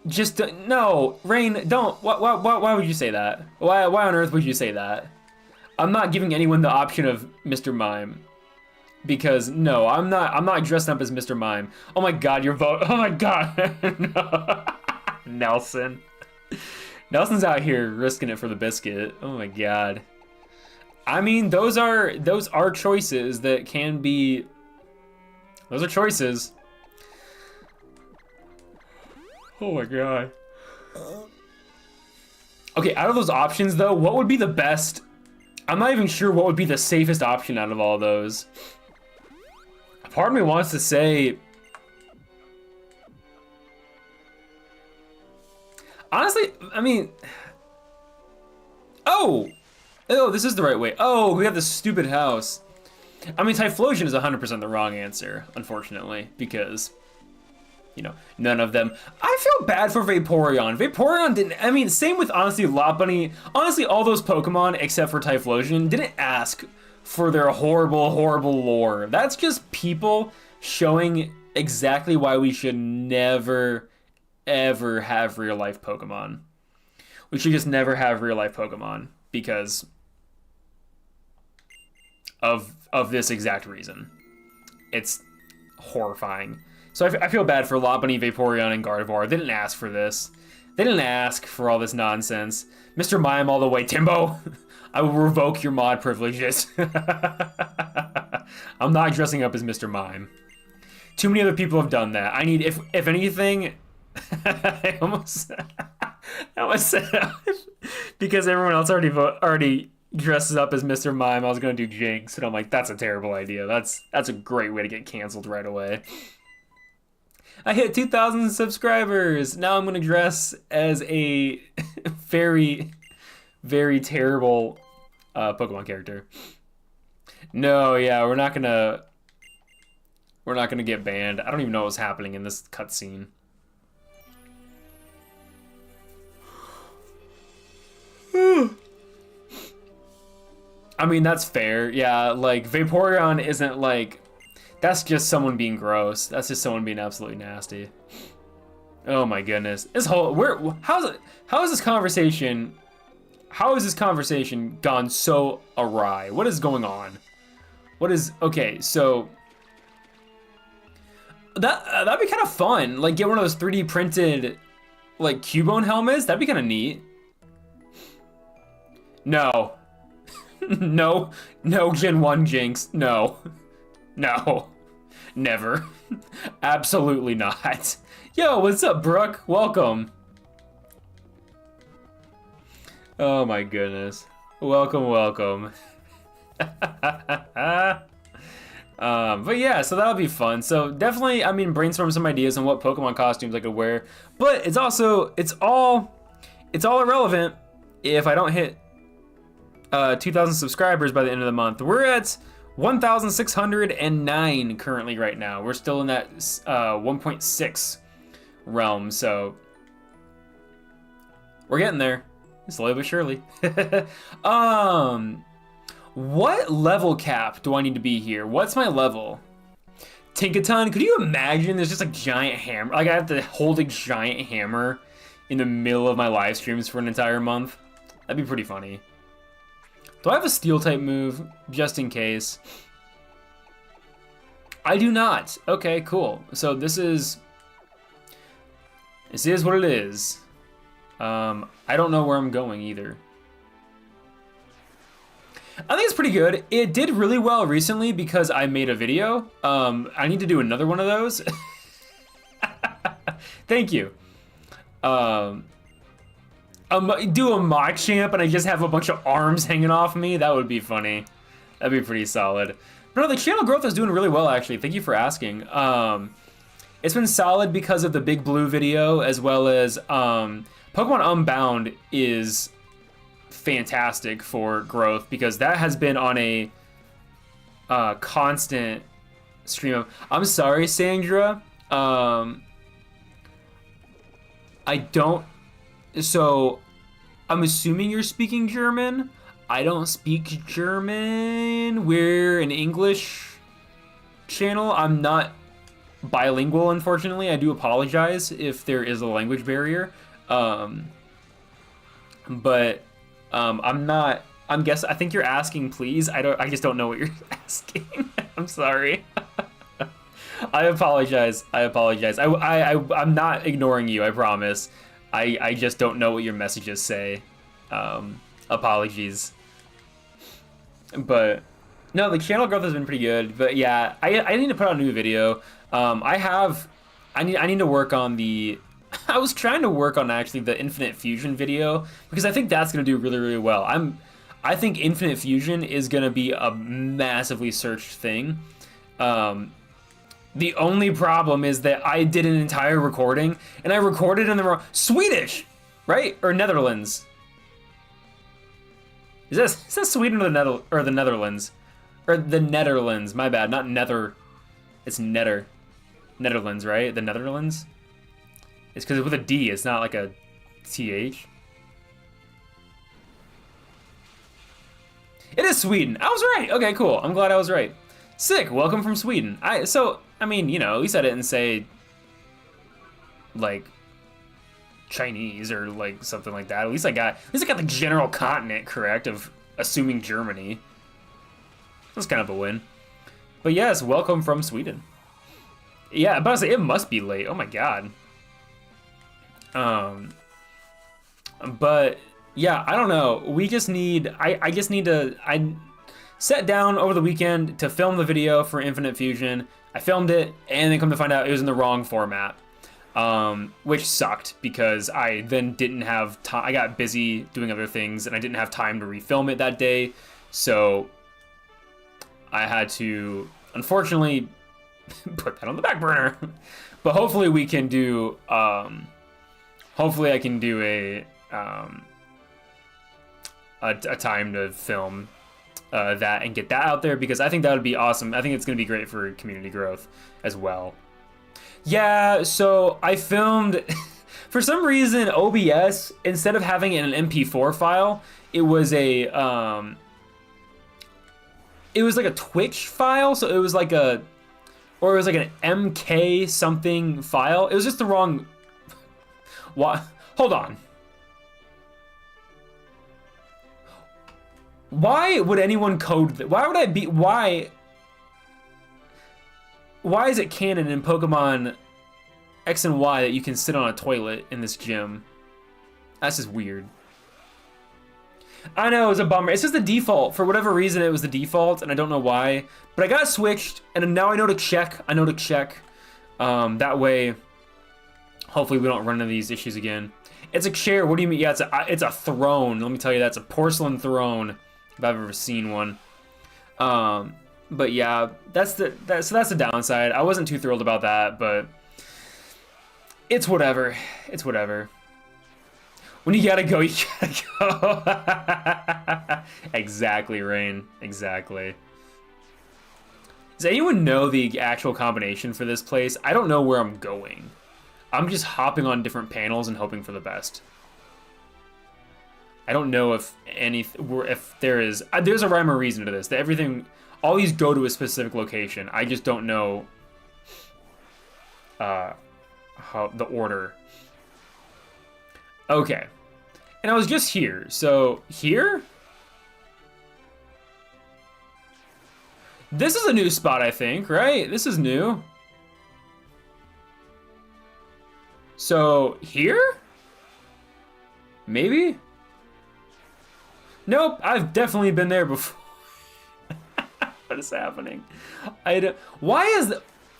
Just no, Rain, don't. Why would you say that? Why on earth would you say that? I'm not giving anyone the option of Mr. Mime, because no, I'm not dressing up as Mr. Mime. Oh my God, your vote. Oh my God, no. Nelson's out here risking it for the biscuit. Oh my God. I mean, those are choices that can be. Those are choices. Oh my God. Okay, out of those options though, what would be the best? I'm not even sure what would be the safest option out of all those. Part of me wants to say, honestly, I mean, oh, this is the right way. Oh, we have this stupid house. I mean, Typhlosion is 100% the wrong answer, unfortunately, because, you know, none of them. I feel bad for Vaporeon. Vaporeon didn't, I mean, same with, honestly, Lopunny. Honestly, all those Pokemon, except for Typhlosion, didn't ask for their horrible, horrible lore. That's just people showing exactly why we should never, ever have real-life Pokemon. We should just never have real-life Pokemon, because of this exact reason. It's horrifying. So I feel bad for Lopunny, Vaporeon, and Gardevoir. They didn't ask for this. They didn't ask for all this nonsense. Mr. Mime all the way. Timbo, I will revoke your mod privileges. I'm not dressing up as Mr. Mime. Too many other people have done that. I need, if anything, I almost said because everyone else already dresses up as Mr. Mime, I was gonna do Jinx, and I'm like, that's a terrible idea. That's a great way to get canceled right away. I hit 2,000 subscribers. Now I'm gonna dress as a very, very terrible Pokemon character. No, yeah, we're not gonna get banned. I don't even know what's happening in this cutscene. I mean, that's fair. Yeah, like, Vaporeon isn't like... That's just someone being gross. That's just someone being absolutely nasty. Oh my goodness. This whole... How is this conversation gone so awry? What is going on? What is... Okay, so... That'd be kind of fun. Like, get one of those 3D printed, like, Cubone helmets. That'd be kind of neat. No. No Gen 1 Jinx. No. No. Never. Absolutely not. Yo, what's up, Brooke? Welcome. Oh my goodness. Welcome, welcome. But yeah, so that'll be fun. So definitely, I mean, brainstorm some ideas on what Pokemon costumes I could wear. But it's also, it's all irrelevant if I don't hit 2,000 subscribers by the end of the month. We're at 1,609 currently right now. We're still in that 1.6 realm, so we're getting there, slowly but surely. What level cap do I need to be here? What's my level? Tinkaton, could you imagine there's just a giant hammer? Like I have to hold a giant hammer in the middle of my live streams for an entire month? That'd be pretty funny. Do I have a steel type move just in case? I do not. Okay, cool. So this is what it is. I don't know where I'm going either. I think it's pretty good. It did really well recently because I made a video. I need to do another one of those. Thank you. Do a Machamp and I just have a bunch of arms hanging off me. That would be funny. That'd be pretty solid. But no, the channel growth is doing really well, actually. Thank you for asking. It's been solid because of the Big Blue video, as well as Pokemon Unbound is fantastic for growth because that has been on a constant stream of... I'm sorry, Sandra. I don't... So, I'm assuming you're speaking German. I don't speak German. We're an English channel. I'm not bilingual, unfortunately. I do apologize if there is a language barrier. I'm not... I think you're asking, please. I just don't know what you're asking. I'm sorry. I apologize. I'm not ignoring you, I promise. I just don't know what your messages say. Apologies. But no, the channel growth has been pretty good. But yeah, I need to put out a new video. I need to work on the... I was trying to work on actually the Infinite Fusion video because I think that's gonna do really, really well. I think Infinite Fusion is gonna be a massively searched thing. The only problem is that I did an entire recording and I recorded in the wrong... Swedish, right? Or Netherlands. Is that Sweden or the Netherlands? Or the Netherlands, my bad, not Nether. It's Netherlands, right? The Netherlands? It's because it's with a D, it's not like a TH. It is Sweden. I was right. Okay, cool. I'm glad I was right. Sick. Welcome from Sweden. I mean, you know, at least I didn't say like Chinese or like something like that. At least I got the general continent correct of assuming Germany. That's kind of a win. But yes, welcome from Sweden. Yeah, but I say it must be late. Oh my god. But yeah, I don't know. We just need... I just need to... I sat down over the weekend to film the video for Infinite Fusion. I filmed it, and then come to find out it was in the wrong format. Which sucked, because I then didn't have time. I got busy doing other things, and I didn't have time to refilm it that day. So I had to, unfortunately, put that on the back burner. But hopefully we can do... hopefully I can do a time to film that and get that out there, because I think that would be awesome. I think it's going to be great for community growth as well. Yeah, so I filmed... For some reason, OBS, instead of having an MP4 file, it was a... it was like a Twitch file, so it was like a... Or it was like an MK something file. It was just the wrong... What? Hold on. Why would anyone code that? Why would I be... Why is it canon in Pokemon X and Y that you can sit on a toilet in this gym? That's just weird. I know, it was a bummer. It's just the default. For whatever reason, it was the default, and I don't know why. But I got switched, and now I know to check. That way, hopefully we don't run into these issues again. It's a chair. What do you mean? Yeah, it's a throne. Let me tell you, that's a porcelain throne, if I've ever seen one. But yeah, that's the downside. I wasn't too thrilled about that, but it's whatever. It's whatever. When you gotta go, you gotta go. Exactly, Rain. Exactly. Does anyone know the actual combination for this place? I don't know where I'm going. I'm just hopping on different panels and hoping for the best. I don't know if there's a rhyme or reason to this. That everything, all these go to a specific location. I just don't know how the order. Okay, and I was just here. So here, this is a new spot, I think, right? This is new. So here, maybe. Nope, I've definitely been there before. What is happening? Why is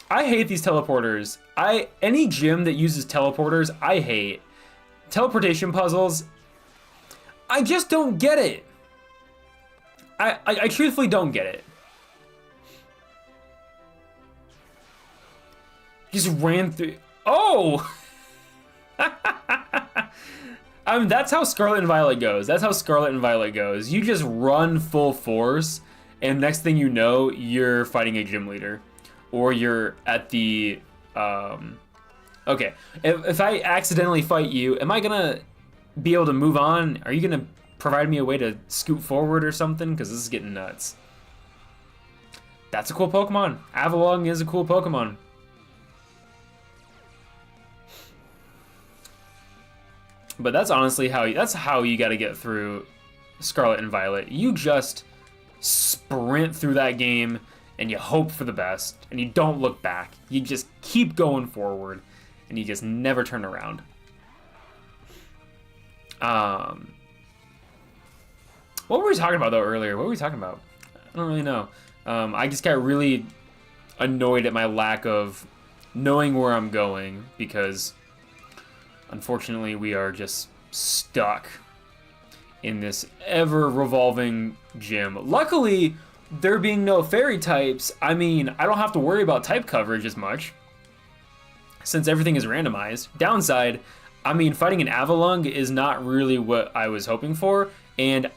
I hate these teleporters. Any gym that uses teleporters, I hate. Teleportation puzzles, I just don't get it. I truthfully don't get it. Just ran through. Oh! That's how Scarlet and Violet goes. That's how Scarlet and Violet goes. You just run full force, and next thing you know, you're fighting a gym leader. Or you're at the, okay. If I accidentally fight you, am I gonna be able to move on? Are you gonna provide me a way to scoot forward or something? Because this is getting nuts. That's a cool Pokemon. Avalon is a cool Pokemon. But that's honestly how you got to get through Scarlet and Violet. You just sprint through that game and you hope for the best and you don't look back. You just keep going forward and you just never turn around. What were we talking about though earlier? What were we talking about? I don't really know. I just got really annoyed at my lack of knowing where I'm going because unfortunately, we are just stuck in this ever-revolving gym. Luckily, there being no fairy types, I mean, I don't have to worry about type coverage as much, since everything is randomized. Downside, I mean, fighting an Avalung is not really what I was hoping for, and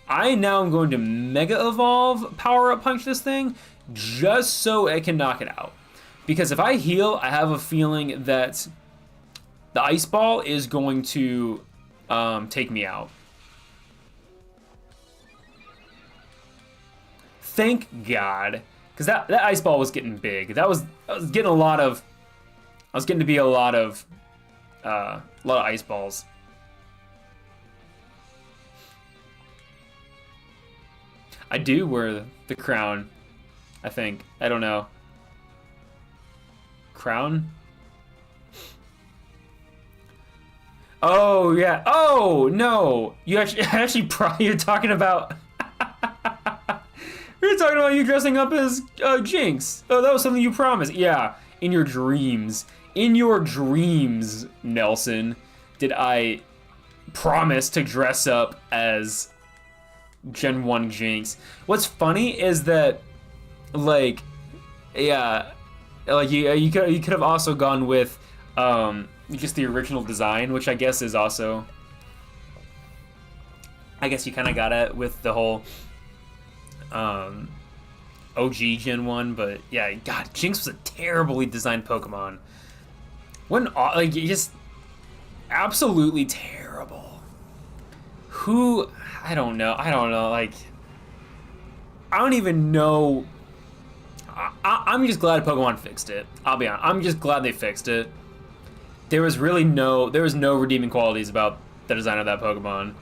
I now am going to Mega Evolve Power-Up Punch this thing, just so it can knock it out. Because if I heal, I have a feeling that the Ice Ball is going to take me out. Thank God, because that Ice Ball was getting big. I was getting to be a lot of Ice Balls. I do wear the crown, I think. I don't know. Crown? Oh yeah. Oh no. You're talking about. You're talking about you dressing up as Jinx. Oh, that was something you promised. Yeah, in your dreams. In your dreams, Nelson, did I promise to dress up as Gen 1 Jinx. What's funny is that, like, yeah, like you could have also gone with just the original design, which I guess is also, I guess you kind of got it with the whole OG Gen 1, but yeah, God, Jinx was a terribly designed Pokemon. Like, just absolutely terrible. Who, I don't know, like, I don't even know. I'm just glad Pokemon fixed it. I'll be honest, I'm just glad they fixed it. There was no redeeming qualities about the design of that Pokemon.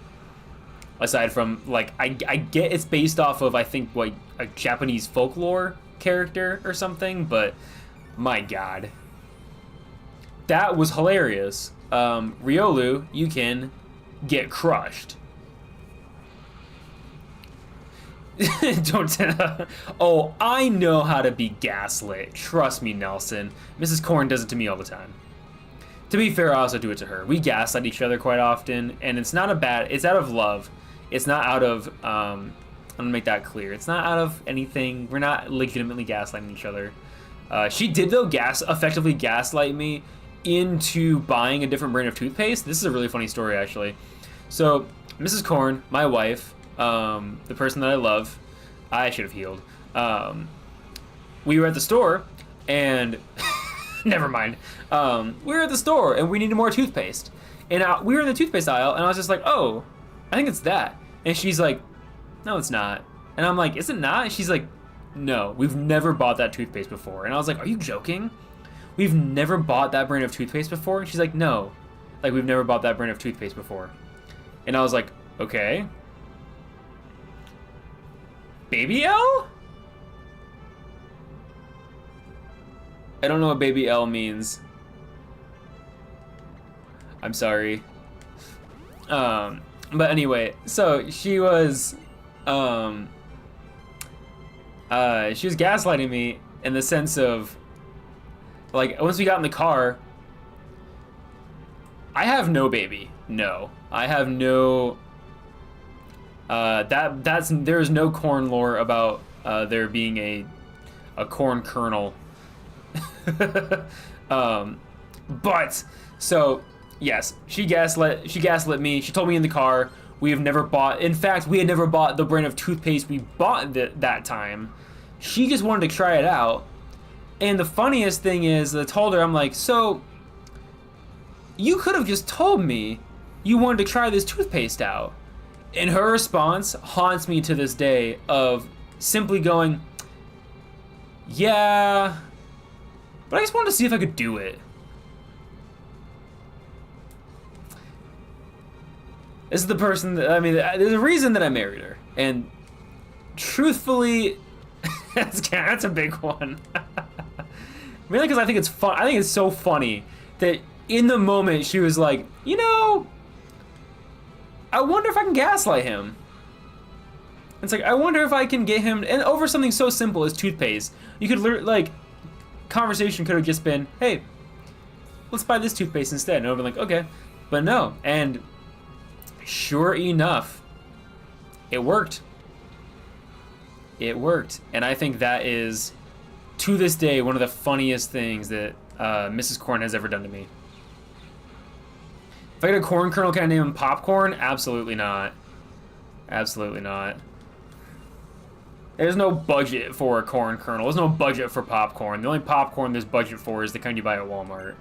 Aside from, like, I get it's based off of, I think, like, a Japanese folklore character or something, but my God. That was hilarious. Riolu, you can get crushed. Don't. Oh, I know how to be gaslit. Trust me, Nelson. Mrs. Quoorn does it to me all the time. To be fair, I also do it to her. We gaslight each other quite often, and it's not a bad. It's out of love. It's not out of. I'm gonna make that clear. It's not out of anything. We're not legitimately gaslighting each other. She did though effectively gaslight me into buying a different brand of toothpaste. This is a really funny story actually. So Mrs. Quoorn, my wife, the person that I love, I should have healed. We were at the store and never mind. We were at the store and we needed more toothpaste. And we were in the toothpaste aisle and I was just like, oh, I think it's that. And she's like, no, it's not. And I'm like, is it not? And she's like, no, we've never bought that toothpaste before. And I was like, are you joking? We've never bought that brand of toothpaste before? And she's like, no. Like, we've never bought that brand of toothpaste before. And I was like, okay. Baby L? I don't know what Baby L means. I'm sorry. But anyway, so she was gaslighting me in the sense of, like, once we got in the car, I have no baby. No, I have no. There's no Quoorn lore about there being a Quoorn kernel. But so yes, she gaslit me. She told me in the car we have never bought. In fact, we had never bought the brand of toothpaste we bought that time. She just wanted to try it out. And the funniest thing is, I told her, I'm like, so you could have just told me you wanted to try this toothpaste out. And her response haunts me to this day of simply going, yeah, but I just wanted to see if I could do it. This is the person that, I mean, there's a reason that I married her. And truthfully, that's a big one. Mainly because I think it's fun. I think it's so funny that in the moment she was like, you know, I wonder if I can gaslight him. It's like, I wonder if I can get him, and over something so simple as toothpaste. You could like, conversation could have just been, hey, let's buy this toothpaste instead. And I would be like, okay, but no. And sure enough, it worked. It worked, and I think that is, to this day, one of the funniest things that Mrs. Quoorn has ever done to me. If I get a corn kernel, can I name him Popcorn? Absolutely not. Absolutely not. There's no budget for a corn kernel. There's no budget for popcorn. The only popcorn there's budget for is the kind you buy at Walmart.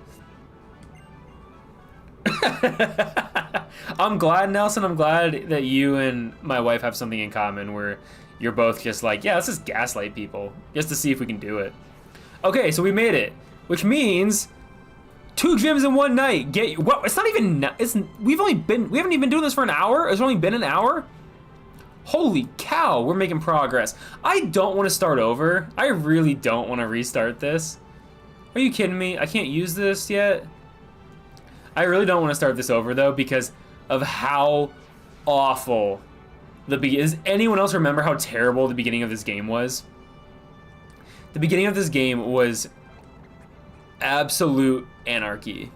I'm glad, Nelson, I'm glad that you and my wife have something in common where you're both just like, yeah, let's just gaslight people just to see if we can do it. Okay, so we made it, which means 2 gyms in 1 night. What? It's not even. We haven't even been doing this for an hour. It's only been an hour. Holy cow, we're making progress. I don't want to start over. I really don't want to restart this. Are you kidding me? I can't use this yet. I really don't want to start this over though because of how awful does anyone else remember how terrible the beginning of this game was? The beginning of this game was absolute anarchy.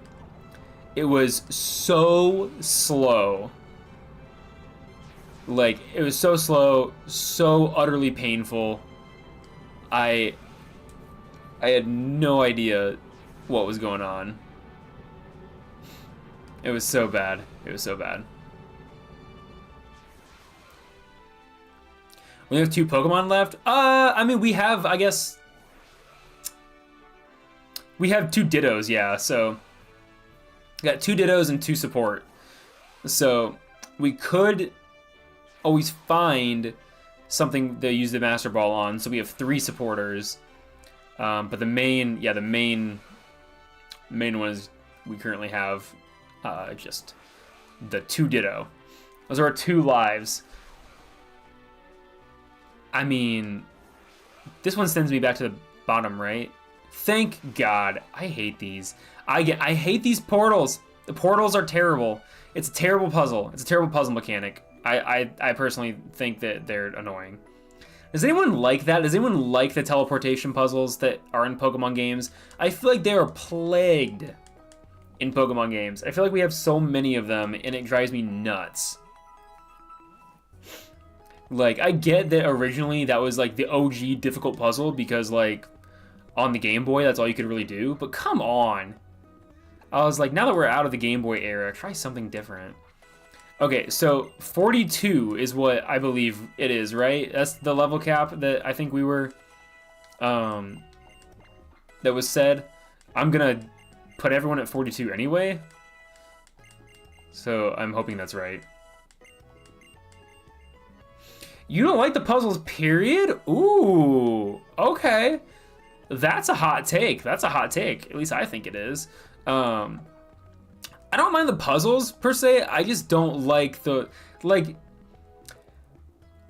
It was so slow. Like, it was so slow, so utterly painful. I had no idea what was going on. It was so bad. It was so bad. We have 2 Pokemon left. I mean, we have, I guess, we have 2 Dittos, yeah. So, we got 2 Dittos and 2 support. So, we could always find something to use the Master Ball on. So we have 3 supporters. But the main one is we currently have just the 2 Ditto. Those are our 2 lives. I mean, this one sends me back to the bottom right. Thank God. I hate these. I hate these portals. The portals are terrible. It's a terrible puzzle. It's a terrible puzzle mechanic. I personally think that they're annoying. Does anyone like that? Does anyone like the teleportation puzzles that are in Pokemon games? I feel like they are plagued in Pokemon games. I feel like we have so many of them, and it drives me nuts. Like, I get that originally that was, like, the OG difficult puzzle because, like, on the Game Boy, that's all you could really do. But come on. I was like, now that we're out of the Game Boy era, try something different. Okay, so 42 is what I believe it is, right? That's the level cap that I think we were, that was said. I'm gonna put everyone at 42 anyway. So I'm hoping that's right. You don't like the puzzles, period? Ooh, okay. That's a hot take. That's a hot take. At least I think it is. I don't mind the puzzles, per se. I just don't like the... Like,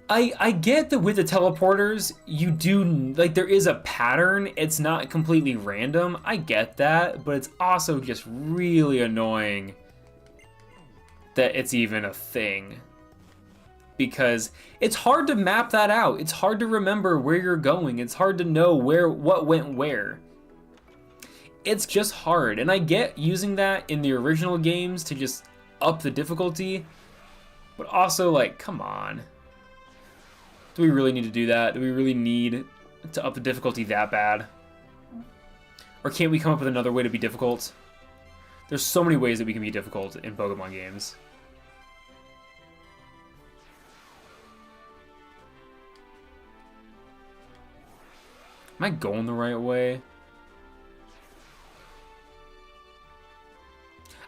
I get that with the teleporters, you do... Like, there is a pattern. It's not completely random. I get that. But it's also just really annoying that it's even a thing. Because it's hard to map that out. It's hard to remember where you're going. It's hard to know what went where. It's just hard. And I get using that in the original games to just up the difficulty. But also, like, come on. Do we really need to do that? Do we really need to up the difficulty that bad? Or can't we come up with another way to be difficult? There's so many ways that we can be difficult in Pokemon games. Am I going the right way?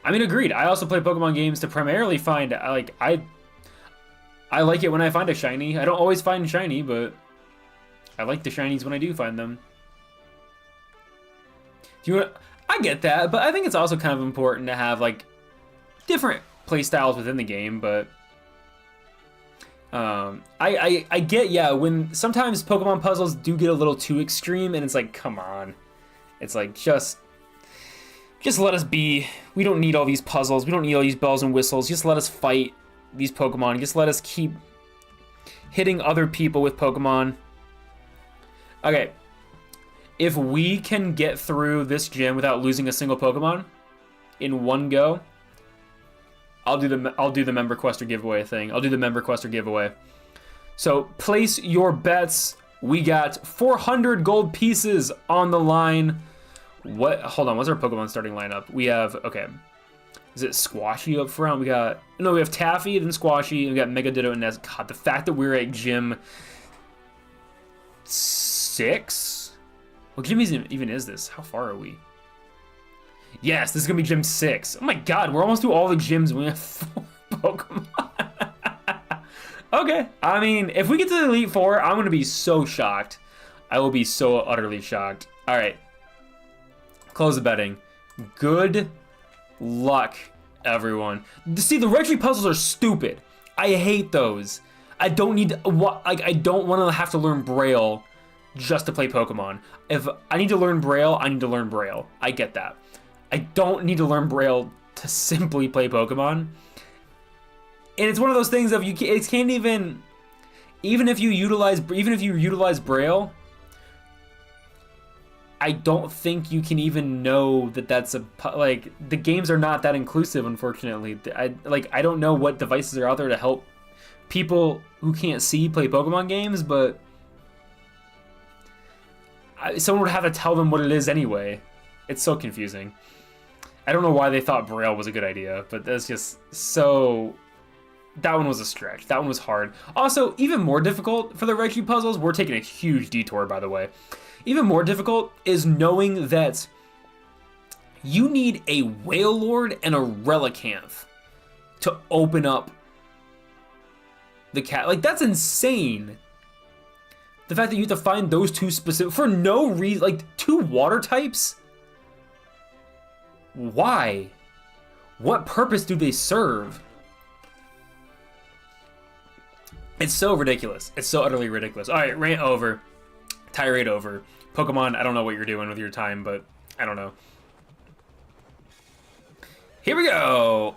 I mean, agreed. I also play Pokemon games to primarily find, like, I like it when I find a shiny. I don't always find shiny, but I like the shinies when I do find them. I get that, but I think it's also kind of important to have, like, different play styles within the game, but I get, yeah, when sometimes Pokemon puzzles do get a little too extreme, and it's like, come on. It's like, just let us be. We don't need all these puzzles. We don't need all these bells and whistles. Just let us fight these Pokemon. Just let us keep hitting other people with Pokemon. Okay. If we can get through this gym without losing a single Pokemon in one go, I'll do the member quester giveaway thing. I'll do the member quester giveaway. So place your bets. We got 400 gold pieces on the line. What? Hold on. What's our Pokemon starting lineup? We have, okay. Is it Squashy up front? We have Taffy, then Squashy, and we got Mega Ditto and Nez. God, the fact that we're at gym 6? What gym even is this? How far are we? Yes, this is gonna be gym 6. Oh my god, we're almost through all the gyms and we have 4 Pokemon. Okay, I mean, if we get to the Elite Four, I'm gonna be so shocked. I will be so utterly shocked. All right, close the betting. Good luck, everyone. See, the retry puzzles are stupid. I hate those. I don't need to, I don't want to have to learn Braille just to play Pokemon. If I need to learn Braille, I need to learn Braille. I get that. I don't need to learn Braille to simply play Pokemon. And it's one of those things of it can't even if you utilize Braille, I don't think you can even know that that's like, the games are not that inclusive, unfortunately. I don't know what devices are out there to help people who can't see play Pokemon games, but someone would have to tell them what it is anyway. It's so confusing. I don't know why they thought Braille was a good idea, but that's just so... That one was a stretch. That one was hard. Also, even more difficult for the Raichu puzzles, we're taking a huge detour, by the way. Even more difficult is knowing that you need a Wailord and a Relicanth to open up the cat. Like, that's insane. The fact that you have to find those two specific... For no reason... Like, 2 water types? Why? What purpose do they serve? It's so ridiculous. It's so utterly ridiculous. All right, rant over. Tirade over. Pokemon, I don't know what you're doing with your time, but I don't know. Here we go.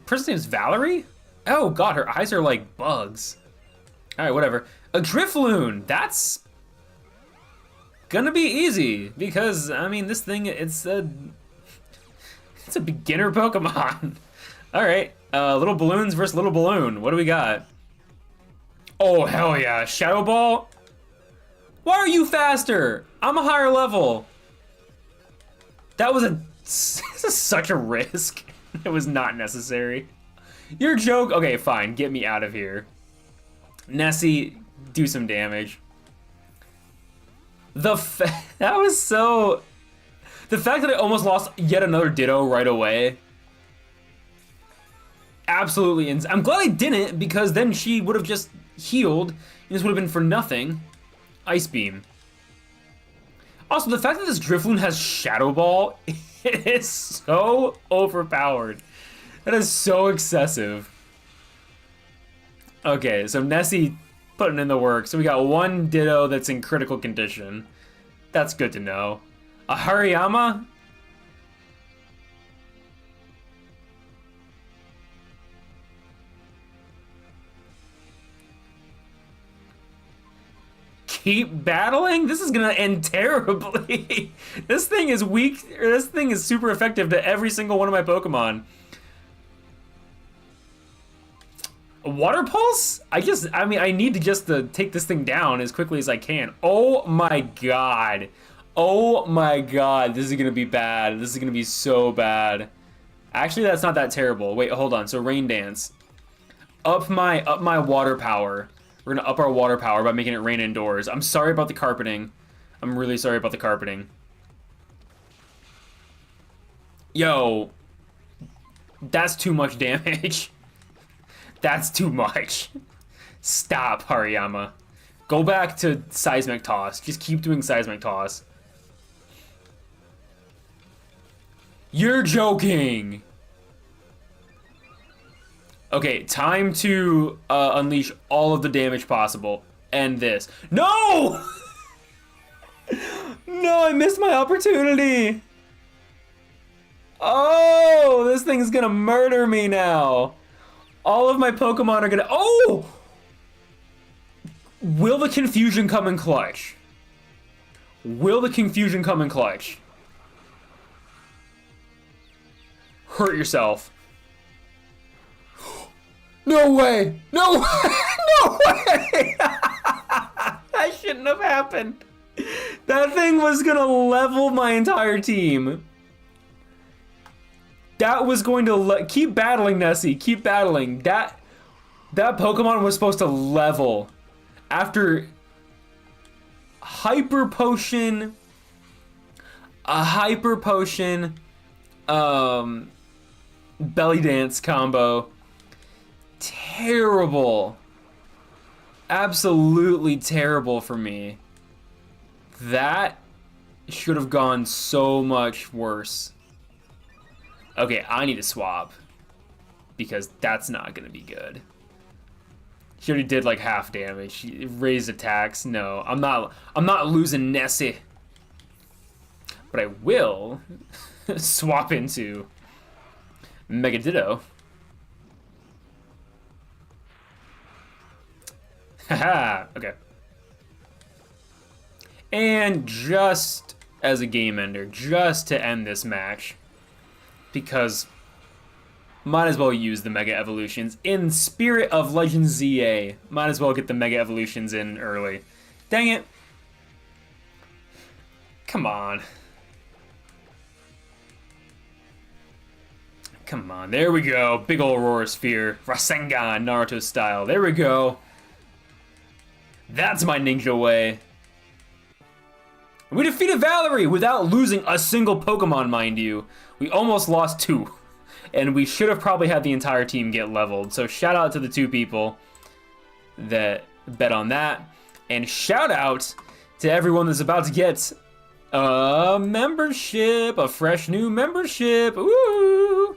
Person's name's Valerie? Oh god, her eyes are like bugs. All right, whatever. A Drifloon. That's gonna be easy because I mean this thing it's a beginner Pokemon. All right, little balloons versus little balloon. What do we got? Oh hell yeah, Shadow Ball. Why are you faster? I'm a higher level. That was this is such a risk. It was not necessary. You're a joke. Okay, fine. Get me out of here. Nessie, do some damage. That was so... The fact that I almost lost yet another Ditto right away. Absolutely insane. I'm glad I didn't, because then she would have just healed, and this would have been for nothing. Ice Beam. Also, the fact that this Drifloon has Shadow Ball is so overpowered. That is so excessive. Okay, so Nessie putting in the work. So we got one Ditto that's in critical condition. That's good to know. A Hariyama? Keep battling? This is gonna end terribly. This thing is weak, or this thing is super effective to every single one of my Pokemon. A Water Pulse? I mean, I need to just take this thing down as quickly as I can. Oh my god. Oh my god, this is gonna be bad. This is gonna be so bad. Actually, that's not that terrible. Wait, hold on. So Rain Dance. Up my water power. We're gonna up our water power by making it rain indoors. I'm sorry about the carpeting. I'm really sorry about the carpeting. Yo. That's too much damage. That's too much. Stop, Hariyama. Go back to Seismic Toss. Just keep doing Seismic Toss. You're joking! Okay, time to unleash all of the damage possible. End this. No! No, I missed my opportunity! Oh, this thing's gonna murder me now. All of my Pokemon are gonna... Oh! Will the confusion come in clutch? Will the confusion come in clutch? Hurt yourself. No way! No way! No way! That shouldn't have happened. That thing was gonna level my entire team. That was going to keep battling, Nessie. Keep battling. That Pokemon was supposed to level after Hyper Potion, a Hyper Potion, Belly Dance combo. Terrible. Absolutely terrible for me. That should have gone so much worse. Okay, I need to swap because that's not gonna be good. She already did like half damage. She raised attacks. No, I'm not losing Nessie. But I will swap into Mega Ditto. Haha, okay. And just as a game ender, just to end this match, because might as well use the Mega Evolutions. In spirit of Legend ZA, might as well get the Mega Evolutions in early. Dang it. Come on. Come on, there we go. Big ol' Aurora Sphere. Rasengan, Naruto style. There we go. That's my ninja way. We defeated Valerie without losing a single Pokemon, mind you. We almost lost 2. And we should have probably had the entire team get leveled. So shout out to the 2 people that bet on that. And shout out to everyone that's about to get a membership, a fresh new membership. Ooh!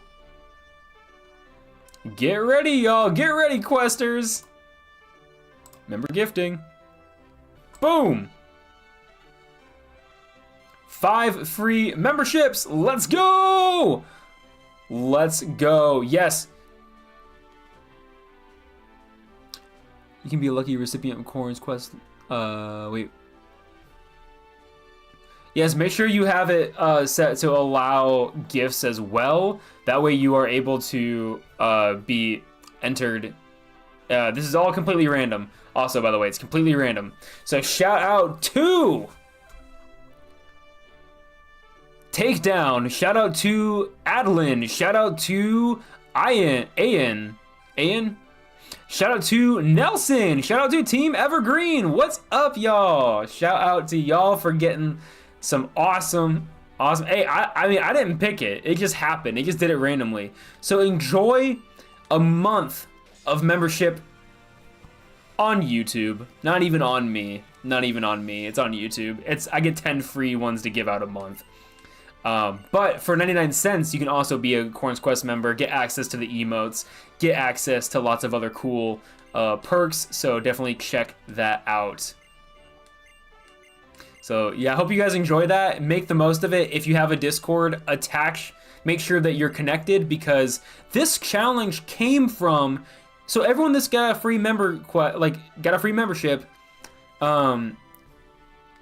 Get ready, y'all. Get ready, questers. Member gifting. Boom! 5 free memberships. Let's go! Let's go. Yes. You can be a lucky recipient of Quoorn's quest. Wait. Yes, make sure you have it set to allow gifts as well. That way you are able to be entered. This is all completely random. Also, by the way, it's completely random. So shout out to Takedown. Shout out to Adeline. Shout out to Ayan. Shout out to Nelson. Shout out to Team Evergreen. What's up, y'all? Shout out to y'all for getting some awesome. Hey, I mean, I didn't pick it. It just happened. It just did it randomly. So enjoy a month of membership on YouTube. Not even on me. Not even on me. It's on YouTube. I get 10 free ones to give out a month. But for 99 cents, you can also be a Quoorn's Quest member, get access to the emotes, get access to lots of other cool perks. So definitely check that out. So yeah, I hope you guys enjoy that. Make the most of it. If you have a Discord, make sure that you're connected, because this challenge came from. So everyone that's got a free membership,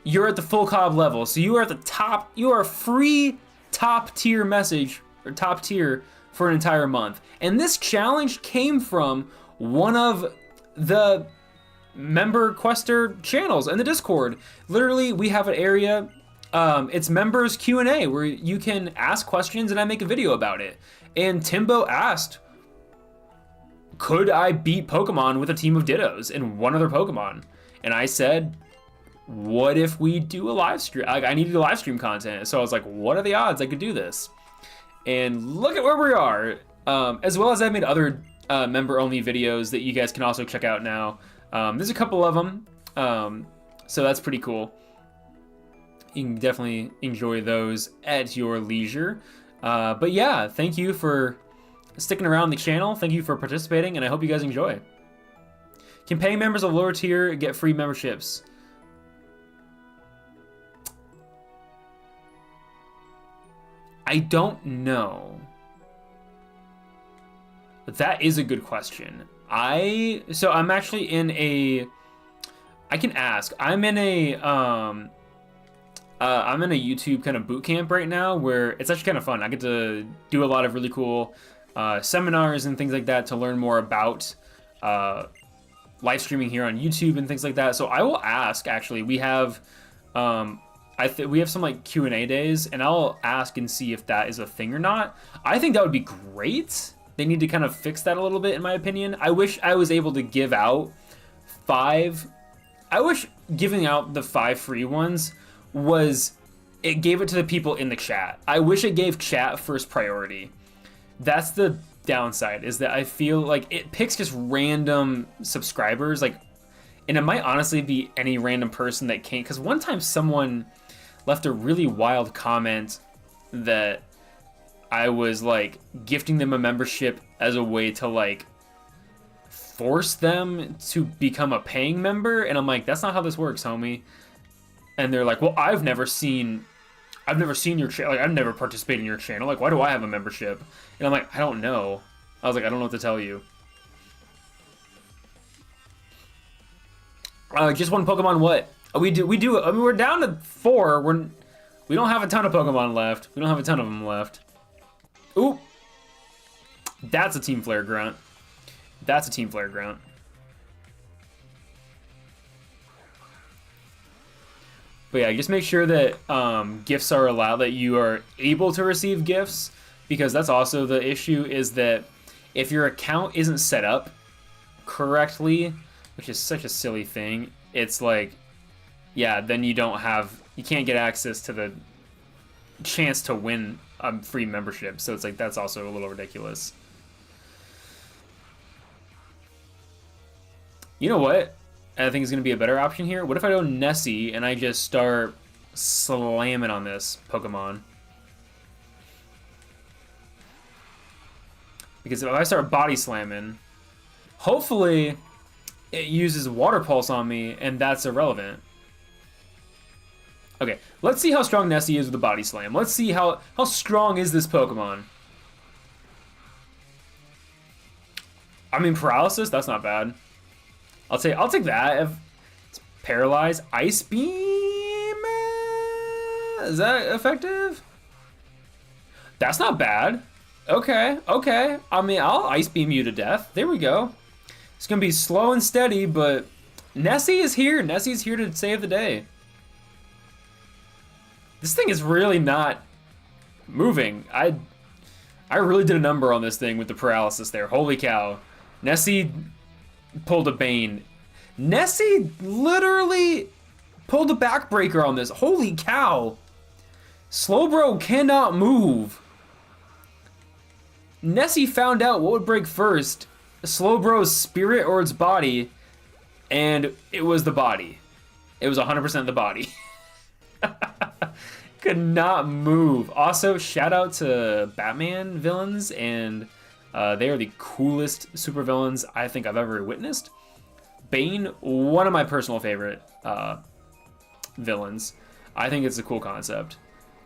you're at the full cob level. So you are at the top. You are a free top tier message or top tier for an entire month. And this challenge came from one of the member quester channels in the Discord. Literally, we have an area. It's members Q&A where you can ask questions and I make a video about it. And Timbo asked, could I beat Pokemon with a team of Dittos and one other Pokemon? And I said, what if we do a live stream? I needed to live stream content. So I was like, what are the odds I could do this? And look at where we are. As well as I've made other member only videos that you guys can also check out now. There's a couple of them. So that's pretty cool. You can definitely enjoy those at your leisure. But yeah, thank you for sticking around the channel. Thank you for participating, and I hope you guys enjoy. Can paying members of lower tier get free memberships? I don't know. But that is a good question. So I'm actually in a. I can ask. I'm in a YouTube kind of boot camp right now where it's actually kind of fun. I get to do a lot of really cool seminars and things like that to learn more about live streaming here on YouTube and things like that. So I will ask. Actually, we have we have some like Q&A days, and I'll ask and see if that is a thing or not. I think that would be great. They need to kind of fix that a little bit, in my opinion. I wish I was able to give out 5. I wish giving out the 5 free ones it gave it to the people in the chat. I wish it gave chat first priority. That's the downside, is that I feel like it picks just random subscribers, like, and it might honestly be any random person that came, because one time someone left a really wild comment that I was like gifting them a membership as a way to like force them to become a paying member, and I'm like, that's not how this works, homie. And they're like, well, I've never seen your channel, like I've never participated in your channel, like why do I have a membership? And I'm like, I don't know. I was like, I don't know what to tell you. Just one Pokemon. What we do? I mean, we're down to 4. We don't have a ton of Pokemon left. We don't have a ton of them left. Ooh, that's a Team Flare grunt. That's a Team Flare grunt. But yeah, just make sure that gifts are allowed, that you are able to receive gifts, because that's also the issue, is that if your account isn't set up correctly, which is such a silly thing, it's like, yeah, then you can't get access to the chance to win a free membership. So it's like, that's also a little ridiculous. You know what I think is going to be a better option here? What if I go Nessie and I just start slamming on this Pokemon? Because if I start body slamming, hopefully it uses Water Pulse on me, and that's irrelevant. Okay, let's see how strong Nessie is with the body slam. Let's see how strong is this Pokemon. I mean, paralysis, that's not bad. I'll take that. If it's paralyzed. Ice beam. Is that effective? That's not bad. Okay, okay. I mean, I'll ice beam you to death. There we go. It's gonna be slow and steady, but Nessie is here. Nessie's here to save the day. This thing is really not moving. I really did a number on this thing with the paralysis there. Holy cow. Nessie pulled a Bane. Nessie literally pulled a backbreaker on this. Holy cow. Slowbro cannot move. Nessie found out what would break first, Slowbro's spirit or its body, and it was the body. It was 100% the body. Could not move. Also, shout out to Batman villains, and they are the coolest supervillains I think I've ever witnessed. Bane, one of my personal favorite villains. I think it's a cool concept.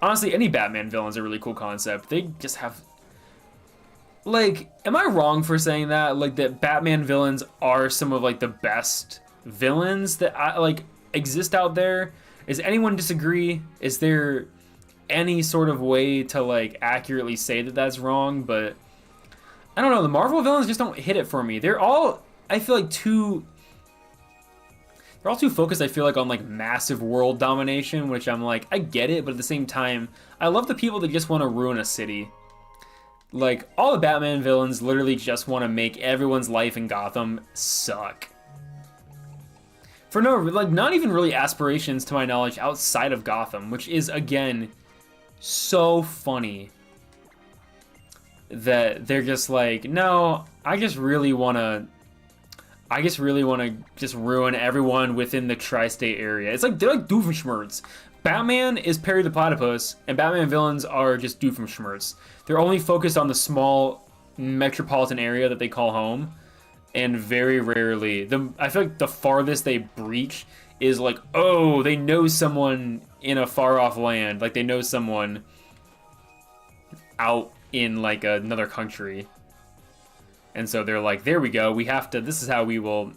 Honestly, any Batman villain's a really cool concept. They just have... Like, am I wrong for saying that? Like, that Batman villains are some of, like, the best villains that, exist out there? Does anyone disagree? Is there any sort of way to, like, accurately say that that's wrong? But, I don't know. The Marvel villains just don't hit it for me. They're all, I feel like, they're all too focused, I feel like, on, like, massive world domination, which I'm like, I get it, but at the same time, I love the people that just want to ruin a city. Like, all the Batman villains literally just want to make everyone's life in Gotham suck. For no, like, not even really aspirations, to my knowledge, outside of Gotham, which is, again, so funny. That they're just like, no, I just really want to just ruin everyone within the tri-state area. It's like, they're like Doofenshmirtz. Batman is Perry the Platypus, and Batman villains are just Doofenshmirtz. They're only focused on the small metropolitan area that they call home, and very rarely, I feel like the farthest they breach is like, oh, they know someone in a far-off land, like they know someone out in like another country, and so they're like, there we go, we have to, this is how we will...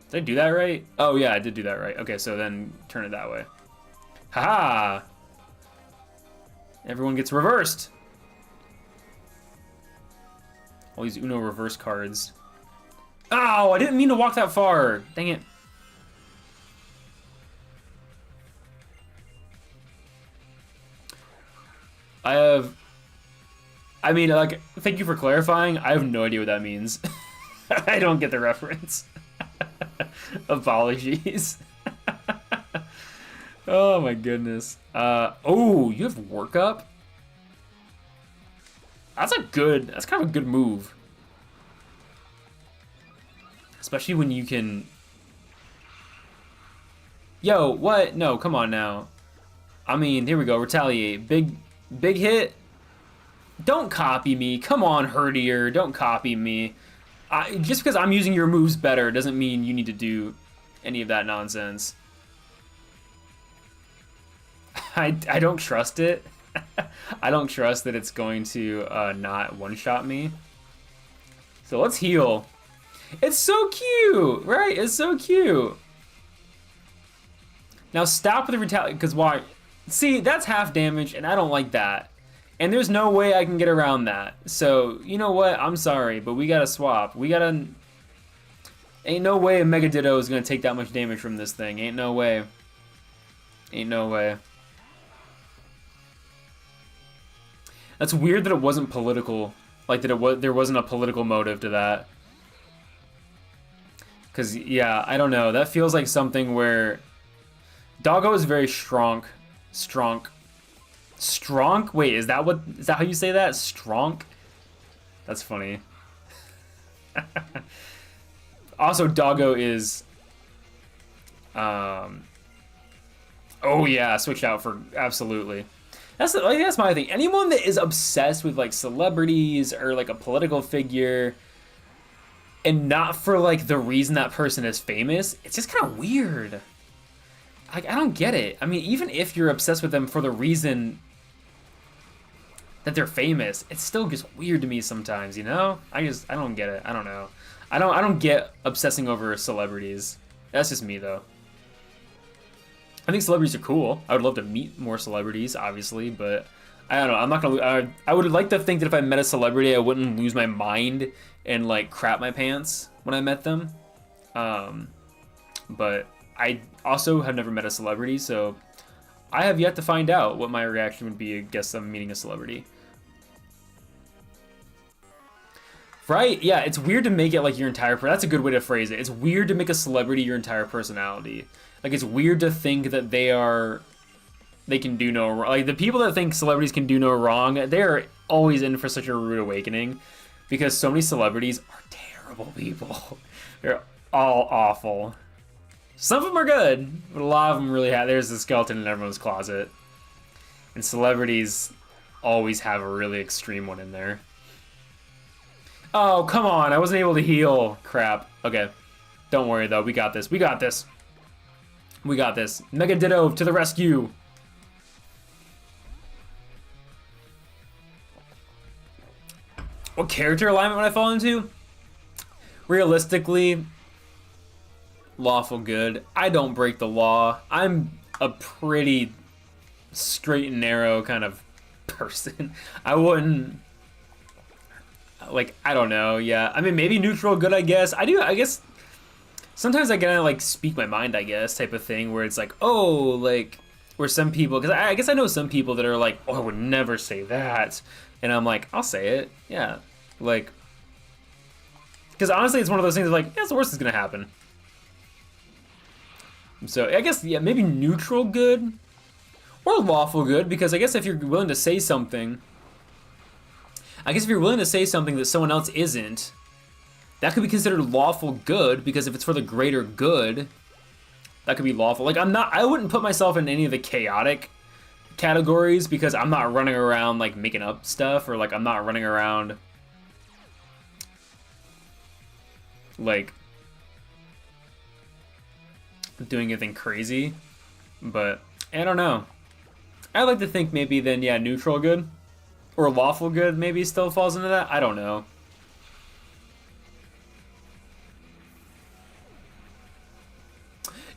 Did I do that right? Oh yeah, I did do that right. Okay, so then turn it that way. Haha! Everyone gets reversed. All these Uno reverse cards. Ow! I didn't mean to walk that far. Dang it. I mean, like, thank you for clarifying. I have no idea what that means. I don't get the reference. Apologies. Oh my goodness. Oh, you have workup? That's kind of a good move. Especially when you can... Yo, what? No, come on now. I mean, here we go, retaliate. Big hit. Don't copy me. Come on, Herdier, don't copy me. Just because I'm using your moves better doesn't mean you need to do any of that nonsense. I don't trust it. I don't trust that it's going to not one-shot me. So let's heal. It's so cute, right? It's so cute. Now stop with the retaliate, because why? See, that's half damage, and I don't like that. And there's no way I can get around that. So, you know what? I'm sorry, but we gotta swap. We gotta... Ain't no way a Mega Ditto is gonna take that much damage from this thing. Ain't no way. Ain't no way. That's weird that it wasn't political. Like, that there wasn't a political motive to that. Because, yeah, I don't know. That feels like something where... Doggo is very strong. Stronk? Wait, is that how you say that? Stronk? That's funny. Also, Doggo is... Oh yeah, switch out for... Absolutely. That's my thing. Anyone that is obsessed with, like, celebrities or, like, a political figure... and not for, like, the reason that person is famous, it's just kind of weird. Like, I don't get it. I mean, even if you're obsessed with them for the reason that they're famous, it's still just weird to me sometimes, you know? I don't get it. I don't know. I don't get obsessing over celebrities. That's just me though. I think celebrities are cool. I would love to meet more celebrities, obviously, but I don't know. I'm not gonna. I would like to think that if I met a celebrity, I wouldn't lose my mind and like crap my pants when I met them. But I also have never met a celebrity, so I have yet to find out what my reaction would be against them meeting a celebrity. Right? Yeah, it's weird to make it like your entire. That's a good way to phrase it. It's weird to make a celebrity your entire personality. Like it's weird to think that they can do no wrong. Like the people that think celebrities can do no wrong, they're always in for such a rude awakening, because so many celebrities are terrible people. They're all awful. Some of them are good, but a lot of them really have. There's a skeleton in everyone's closet, and celebrities always have a really extreme one in there. Oh, come on. I wasn't able to heal. Crap. Okay. Don't worry, though. We got this. We got this. We got this. Mega Ditto to the rescue. What character alignment would I fall into? Realistically, lawful good. I don't break the law. I'm a pretty straight and narrow kind of person. I wouldn't... Like, I don't know, yeah. I mean, maybe neutral good, I guess. I guess, sometimes I gotta, like, speak my mind, I guess, type of thing, where it's like, oh, like, where some people, because I guess I know some people that are like, oh, I would never say that. And I'm like, I'll say it, yeah. Like, because honestly, it's one of those things of like, yeah, it's the worst that's gonna happen. So, I guess, yeah, maybe neutral good, or lawful good, because I guess if you're willing to say something, if you're willing to say something that someone else isn't, that could be considered lawful good, because if it's for the greater good, that could be lawful. Like, I wouldn't put myself in any of the chaotic categories, because I'm not running around, like, making up stuff, or, like, I'm not running around, like, doing anything crazy. But, I don't know. I like to think maybe then, yeah, neutral good. Or lawful good maybe still falls into that? I don't know.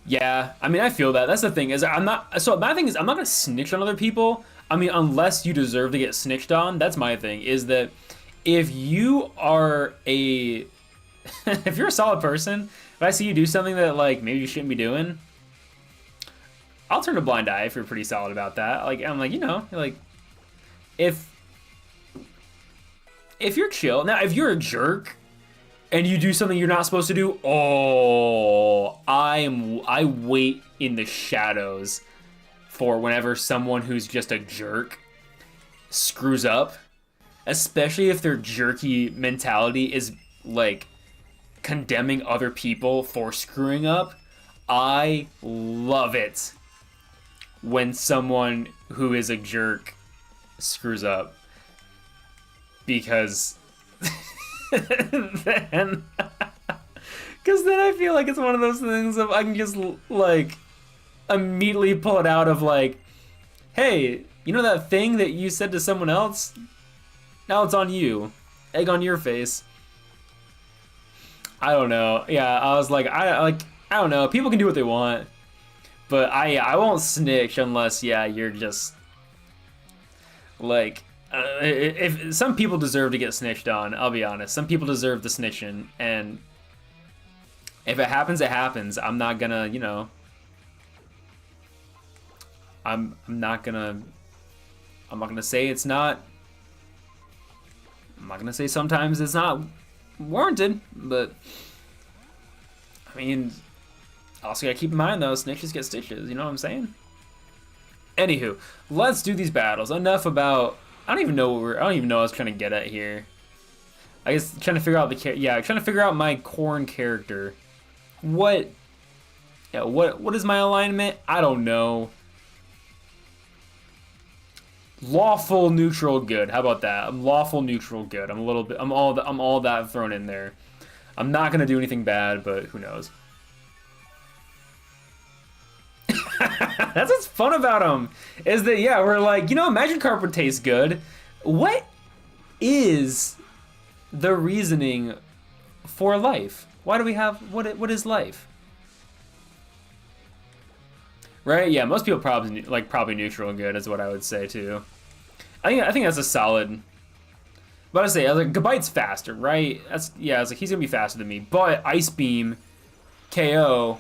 Yeah, I mean, I feel that. That's the thing, is I'm not... So my thing is, I'm not gonna snitch on other people. I mean, unless you deserve to get snitched on. That's my thing, is that if you are a... if you're a solid person, if I see you do something that, like, maybe you shouldn't be doing, I'll turn a blind eye if you're pretty solid about that. Like, I'm like, you know, like... If you're chill, now if you're a jerk and you do something you're not supposed to do, oh, I wait in the shadows for whenever someone who's just a jerk screws up, especially if their jerky mentality is like condemning other people for screwing up. I love it when someone who is a jerk screws up. Because then I feel like it's one of those things of I can just like immediately pull it out of like, hey, you know that thing that you said to someone else? Now it's on you. Egg on your face. I don't know. Yeah, I was like, I don't know. People can do what they want, but I won't snitch unless, yeah, you're just like. If some people deserve to get snitched on, I'll be honest. Some people deserve the snitching, and if it happens, it happens. I'm not gonna, you know. I'm not gonna say it's not. I'm not gonna say sometimes it's not warranted, but I mean, also gotta keep in mind though, snitches get stitches. You know what I'm saying? Anywho, let's do these battles. Enough about. I don't even know what I was trying to get at here. I guess trying to figure out trying to figure out my Quoorn character. What is my alignment? I don't know. Lawful neutral good. How about that? I'm lawful neutral good. I'm all that thrown in there. I'm not gonna do anything bad, but who knows? That's what's fun about them, is that, yeah, we're like, you know, Magikarp would taste good. What is the reasoning for life? Why do we have, what is life? Right? Yeah, most people probably neutral and good is what I would say too. I think that's a solid. But I say, I was like, Gabite's faster, right? Yeah, I was like, he's gonna be faster than me. But Ice Beam, KO.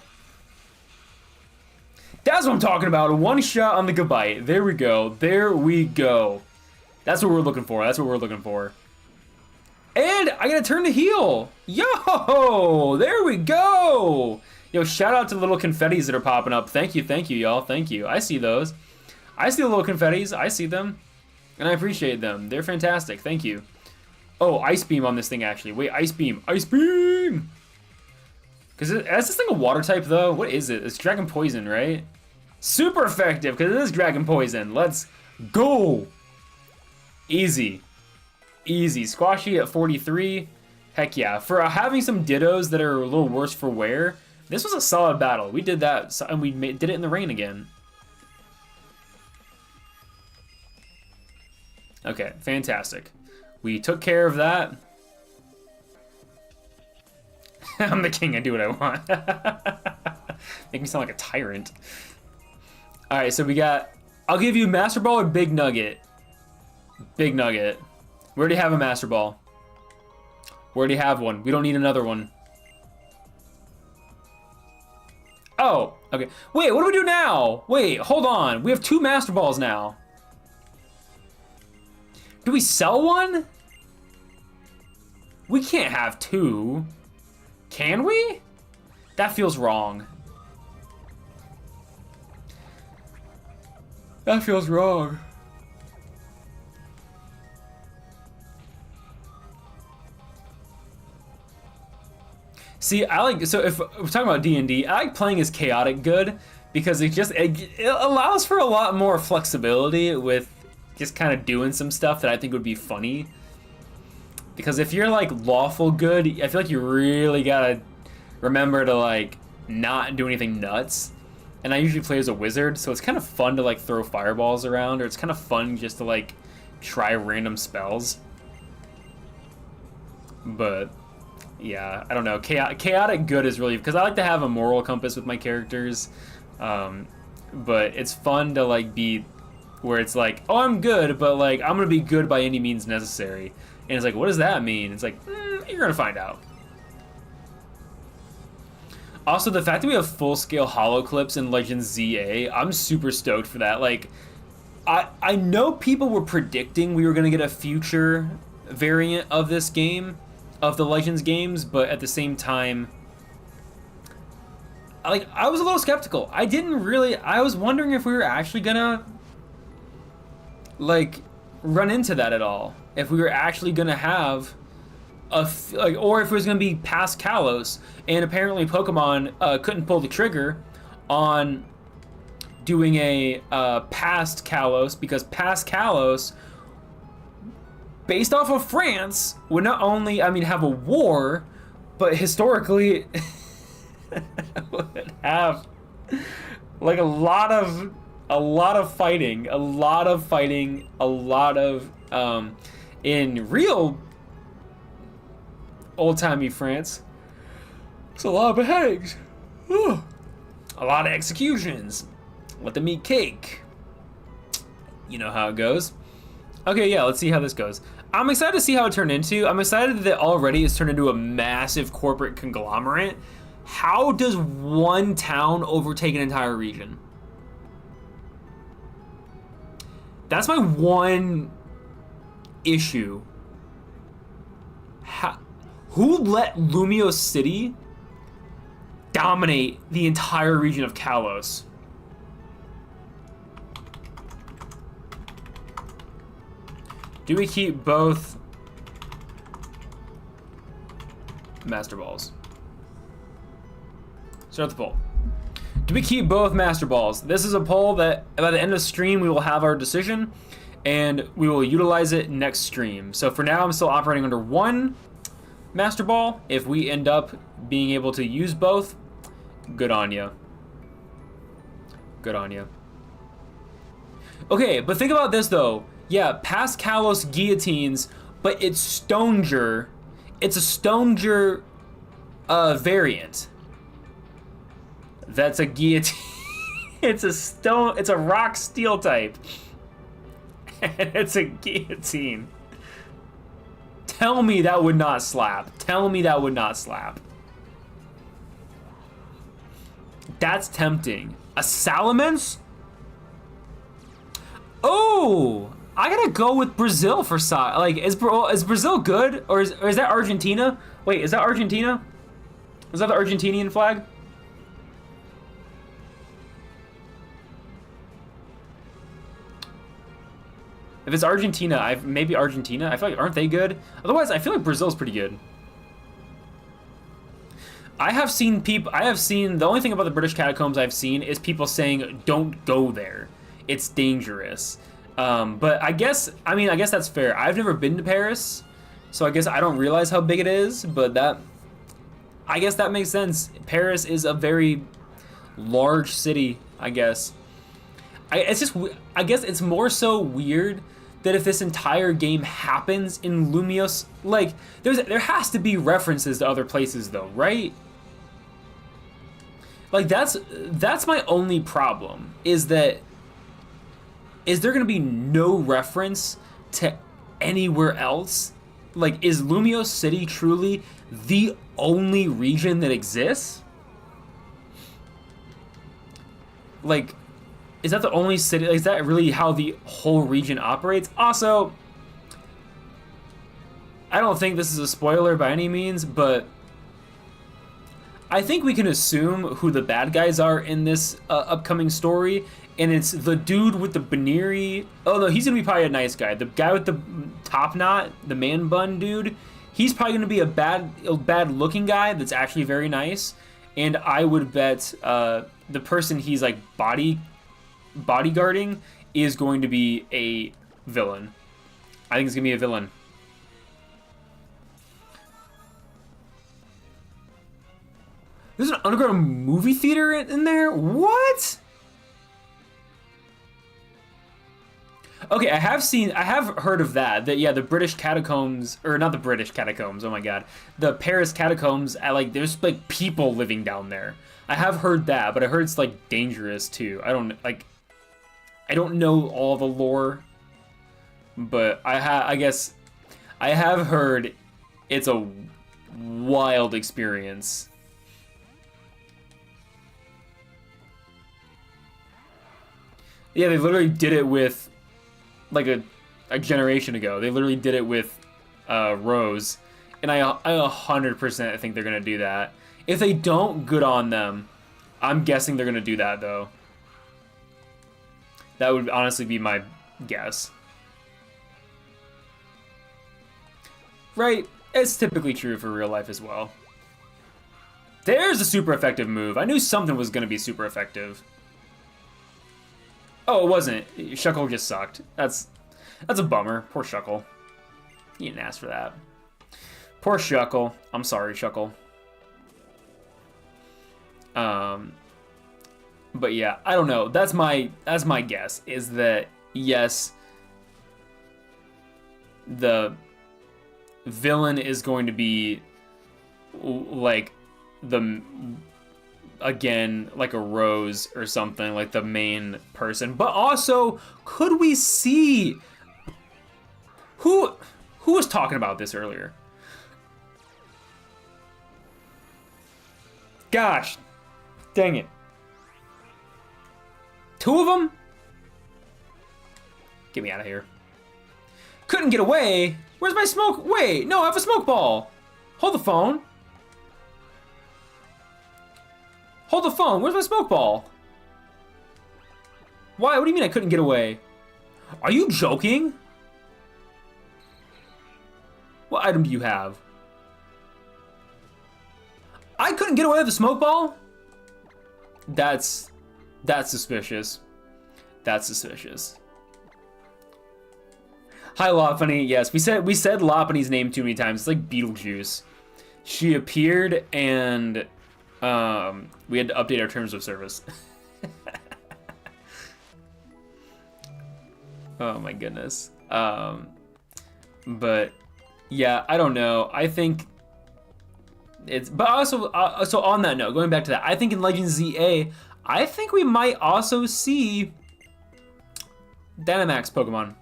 That's what I'm talking about. One shot on the Gabite. There we go. There we go. That's what we're looking for. That's what we're looking for. And I gotta turn to heal. Yo, there we go. Yo, shout out to the little confettis that are popping up. Thank you, y'all. Thank you. I see those. I see the little confettis. I see them. And I appreciate them. They're fantastic. Thank you. Oh, Ice Beam on this thing, actually. Wait, Ice Beam. Ice Beam! Because is this thing a water type, though? What is it? It's Dragon Poison, right? Super effective, because it is Dragon Poison. Let's go! Easy. Easy. Squashy at 43. Heck yeah. For having some Dittos that are a little worse for wear, this was a solid battle. We did that, and we did it in the rain again. Okay, fantastic. We took care of that. I'm the king, I do what I want. Make me sound like a tyrant. Alright, so we got... I'll give you Master Ball or Big Nugget. Big Nugget. We already have a Master Ball. We already have one. We don't need another one. Oh, okay. Wait, what do we do now? Wait, hold on. We have 2 Master Balls now. Do we sell one? We can't have 2. Can we? That feels wrong. That feels wrong. See, I like, so if we're talking about D&D, I like playing as chaotic good because it allows for a lot more flexibility with just kind of doing some stuff that I think would be funny. Because if you're like lawful good, I feel like you really gotta remember to like not do anything nuts. And I usually play as a wizard, so it's kind of fun to like throw fireballs around, or it's kind of fun just to like try random spells. But yeah, I don't know. Chaotic good is really, because I like to have a moral compass with my characters. But it's fun to like be where it's like, oh, I'm good, but like I'm gonna be good by any means necessary. And it's like, what does that mean? It's like, you're gonna find out. Also, the fact that we have full-scale holo clips in Legends ZA, I'm super stoked for that. Like, I know people were predicting we were gonna get a future variant of this game, of the Legends games, but at the same time, like, I was a little skeptical. I was wondering if we were actually gonna like run into that at all, if we were actually gonna have or if it was gonna be past Kalos. And apparently Pokemon couldn't pull the trigger on doing a past Kalos, because past Kalos, based off of France, would not only, I mean, have a war, but historically would have like a lot of fighting, in real old-timey France. It's a lot of beheadings. A lot of executions. Let them eat cake. You know how it goes. Okay, yeah, let's see how this goes. I'm excited to see how it turned into. I'm excited that already it's turned into a massive corporate conglomerate. How does one town overtake an entire region? That's my one issue. Who let Lumiose City dominate the entire region of Kalos? Do we keep both Master Balls? Start the poll. Do we keep both Master Balls? This is a poll that by the end of stream we will have our decision, and we will utilize it next stream. So for now I'm still operating under one Master Ball. If we end up being able to use both, good on ya. Good on ya. Okay, but think about this though. Yeah, past Kalos guillotines, but it's Stoneger. It's a Stoneger variant. That's a guillotine. It's a stone. It's a rock steel type. And it's a guillotine. Tell me that would not slap. Tell me that would not slap. That's tempting. A Salamence? Oh, I gotta go with Brazil for like. Is Brazil good, or is that Argentina? Wait, is that Argentina? Is that the Argentinian flag? If it's Argentina, maybe Argentina. I feel like, aren't they good? Otherwise, I feel like Brazil's pretty good. I have seen the only thing about the British catacombs I've seen is people saying, don't go there. It's dangerous. But I guess that's fair. I've never been to Paris, so I guess I don't realize how big it is, but I guess that makes sense. Paris is a very large city, I guess. I guess it's more so weird that if this entire game happens in Lumios, like, there has to be references to other places though, right? Like, that's my only problem, is there gonna be no reference to anywhere else? Like, is Lumios City truly the only region that exists? Like, is that the only city? Like, is that really how the whole region operates? Also, I don't think this is a spoiler by any means, but I think we can assume who the bad guys are in this upcoming story, and it's the dude with the Baneri. Oh no, he's gonna be probably a nice guy. The guy with the top knot, the man bun dude, he's probably gonna be a bad looking guy that's actually very nice. And I would bet the person he's like bodyguarding is going to be a villain. I think it's gonna be a villain. There's an underground movie theater in there? What? Okay, I have heard of that. That, yeah, the British catacombs, or not the British catacombs, oh my god. The Paris catacombs, there's like people living down there. I have heard that, but I heard it's like dangerous too. I don't know all the lore, but I guess I have heard it's a wild experience. Yeah, they literally did it with, like, a generation ago. They literally did it with Rose, and I 100% think they're gonna do that. If they don't, good on them. I'm guessing they're gonna do that though. That would honestly be my guess. Right? It's typically true for real life as well. There's a super effective move. I knew something was gonna be super effective. Oh, it wasn't. Shuckle just sucked. That's a bummer. Poor Shuckle. He didn't ask for that. Poor Shuckle. I'm sorry, Shuckle. But yeah, I don't know. That's my guess, is that yes, the villain is going to be like again, like a Rose or something, like the main person. But also, could we see who was talking about this earlier? Gosh, dang it. Two of them? Get me out of here. Couldn't get away? Where's my smoke? Wait, no, I have a smoke ball. Hold the phone. Hold the phone. Where's my smoke ball? Why? What do you mean I couldn't get away? Are you joking? What item do you have? I couldn't get away with the smoke ball? That's suspicious. That's suspicious. Hi, Lopunny. Yes, we said Lopunny's name too many times. It's like Beetlejuice. She appeared and we had to update our terms of service. Oh my goodness. But yeah, I don't know. I think it's but also so on that note, going back to that, I think in Legends ZA, I think we might also see Dynamax Pokemon,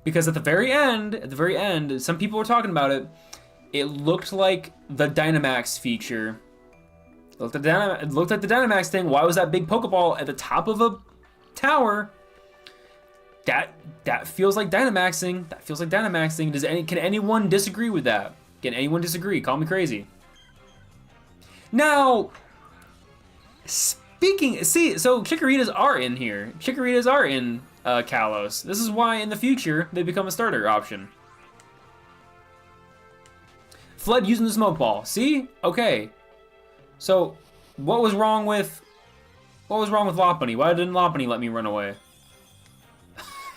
because at the very end, some people were talking about it. It looked like the Dynamax feature. It looked like the Dynamax thing. Why was that big Pokeball at the top of a tower? That feels like Dynamaxing. That feels like Dynamaxing. Can anyone disagree with that? Can anyone disagree? Call me crazy. Now, so Chikoritas are in here. Chikoritas are in Kalos. This is why in the future they become a starter option. Fled using the smoke ball. See? Okay. So, what was wrong with Lopunny? Why didn't Lopunny let me run away?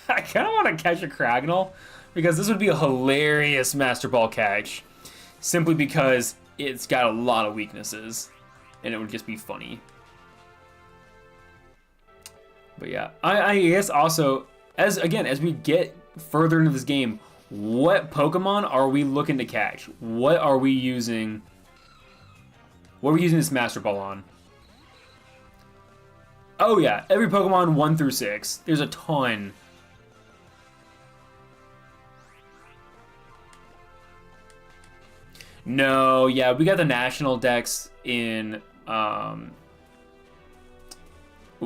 I kind of want to catch a Cragnole, because this would be a hilarious Master Ball catch, simply because it's got a lot of weaknesses, and it would just be funny. But yeah, I guess also, as we get further into this game, what Pokemon are we looking to catch? What are we using this Master Ball on? Oh yeah, every Pokemon 1 through 6. There's a ton. No, yeah, we got the national decks in, what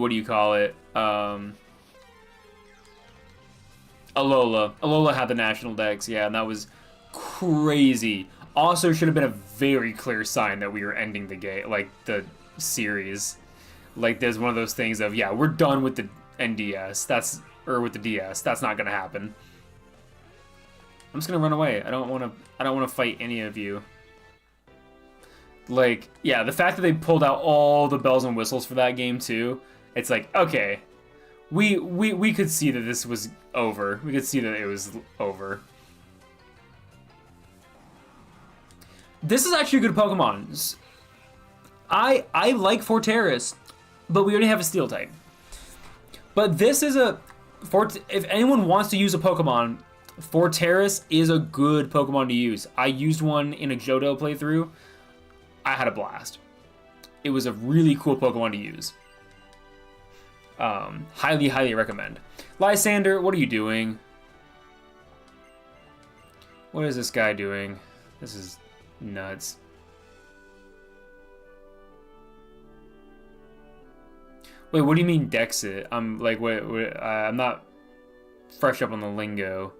do you call it? Alola. Alola had the national decks, yeah, and that was crazy. Also should have been a very clear sign that we were ending the game, like, the series. Like, there's one of those things of, yeah, we're done with the NDS, or with the DS, that's not gonna happen. I'm just gonna run away. I don't wanna fight any of you. Like, yeah, the fact that they pulled out all the bells and whistles for that game too, it's like, okay, we could see that this was over. We could see that it was over. This is actually a good Pokemon. I like Forterris, but we already have a Steel type. But this is if anyone wants to use a Pokemon, Forterris is a good Pokemon to use. I used one in a Johto playthrough. I had a blast. It was a really cool Pokemon to use. Highly, highly recommend. Lysander, what are you doing? What is this guy doing? This is nuts. Wait, what do you mean Dexit? I'm like, wait, I'm not fresh up on the lingo.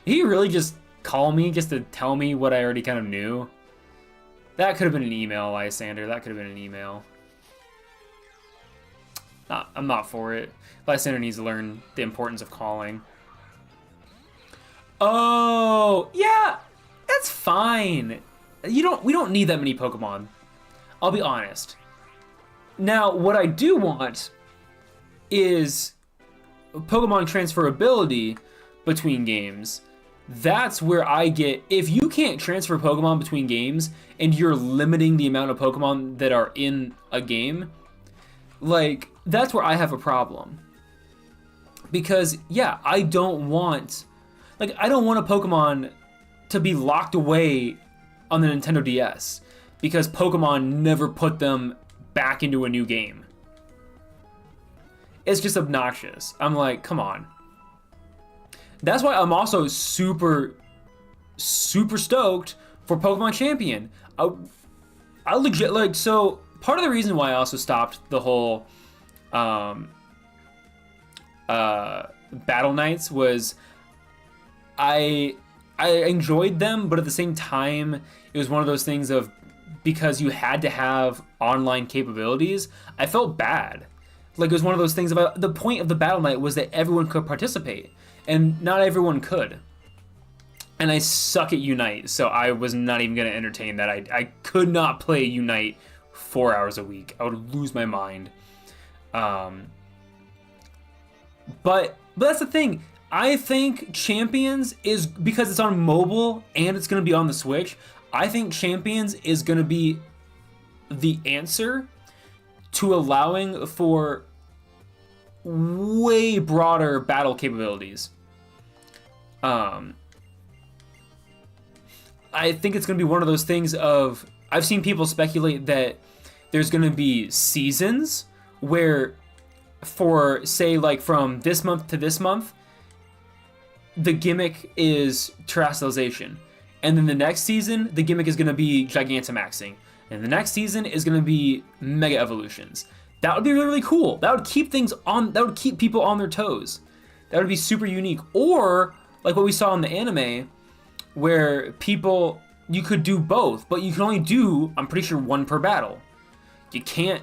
Did he really just call me just to tell me what I already kind of knew? That could have been an email, Lysander. That could have been an email. I'm not for it. Lysander needs to learn the importance of calling. Oh, yeah, that's fine. We don't need that many Pokemon. I'll be honest. Now, what I do want is Pokemon transferability between games. That's where I get, if you can't transfer Pokemon between games and you're limiting the amount of Pokemon that are in a game, like, that's where I have a problem. Because, yeah, I don't want a Pokemon to be locked away on the Nintendo DS because Pokemon never put them back into a new game. It's just obnoxious. I'm like, come on. That's why I'm also super, super stoked for Pokemon Champion. I legit, like, so part of the reason why I also stopped the whole Battle Nights was I enjoyed them, but at the same time, it was one of those things of, because you had to have online capabilities, I felt bad. Like, it was one of those things about, the point of the Battle Night was that everyone could participate, and not everyone could. And I suck at Unite, so I was not even going to entertain that. I could not play Unite 4 hours a week. I would lose my mind. But that's the thing. I think Champions is, because it's on mobile and it's going to be on the Switch, I think Champions is going to be the answer to allowing for way broader battle capabilities. I think it's going to be one of those things of, I've seen people speculate that there's going to be seasons where, for say like from this month to this month, the gimmick is terrestrialization, and then the next season the gimmick is going to be Gigantamaxing, and the next season is going to be Mega Evolutions. That would be really, really cool. That would keep things on. That would keep people on their toes. That would be super unique. Or like what we saw in the anime, where you could do both, but you can only do, I'm pretty sure, one per battle. You can't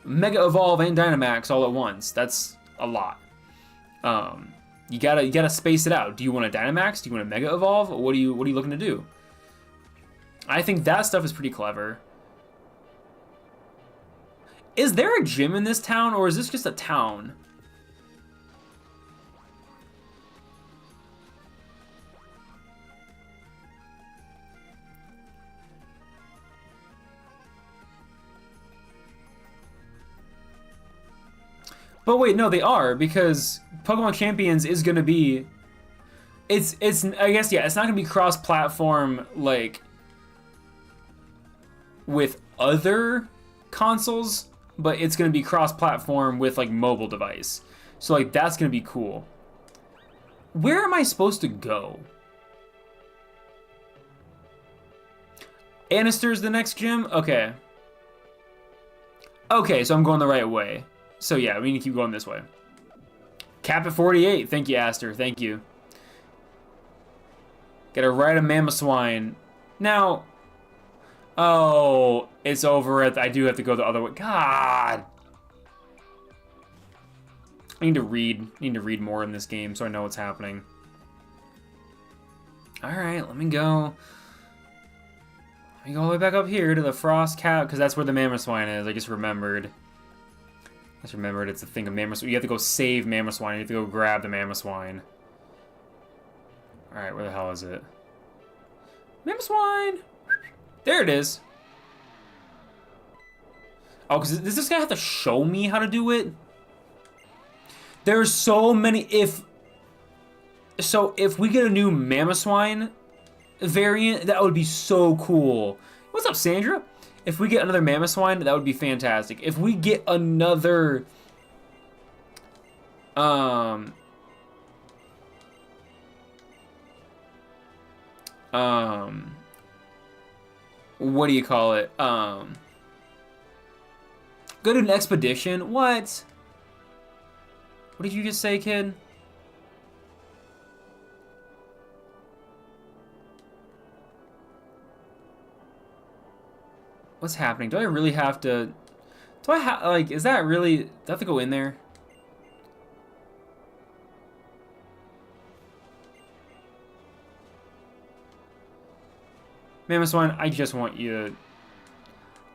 Mega Evolve and Dynamax all at once. That's a lot. You gotta space it out. Do you want a Dynamax? Do you want a Mega Evolve? What are you looking to do? I think that stuff is pretty clever. Is there a gym in this town, or is this just a town? But wait, no, they are, because Pokemon Champions is gonna be, it's I guess, yeah, it's not gonna be cross-platform like with other consoles, but it's gonna be cross-platform with like mobile device. So like that's gonna be cool. Where am I supposed to go? Annister's the next gym? Okay. Okay, so I'm going the right way. So yeah, we need to keep going this way. Cap at 48. Thank you, Aster. Thank you. Gotta ride a Mamoswine. Now, oh, it's over at, I do have to go the other way. God. I need to read more in this game so I know what's happening. Alright, let me go. Let me go all the way back up here to the Frost Cap, because that's where the Mamoswine is. I just remembered. It's a thing of Mamoswine. You have to go save Mamoswine. You have to go grab the Mamoswine. Alright, where the hell is it? Mamoswine! There it is. Oh, because does this guy have to show me how to do it? There's so many. If we get a new Mamoswine variant, that would be so cool. What's up, Sandra? If we get another Mamoswine, that would be fantastic. If we get another what do you call it? Go to an expedition? What? What did you just say, kid? What's happening? Do I really have to... Do I have... Like, is that really... Do I have to go in there? Mamoswine, I just want you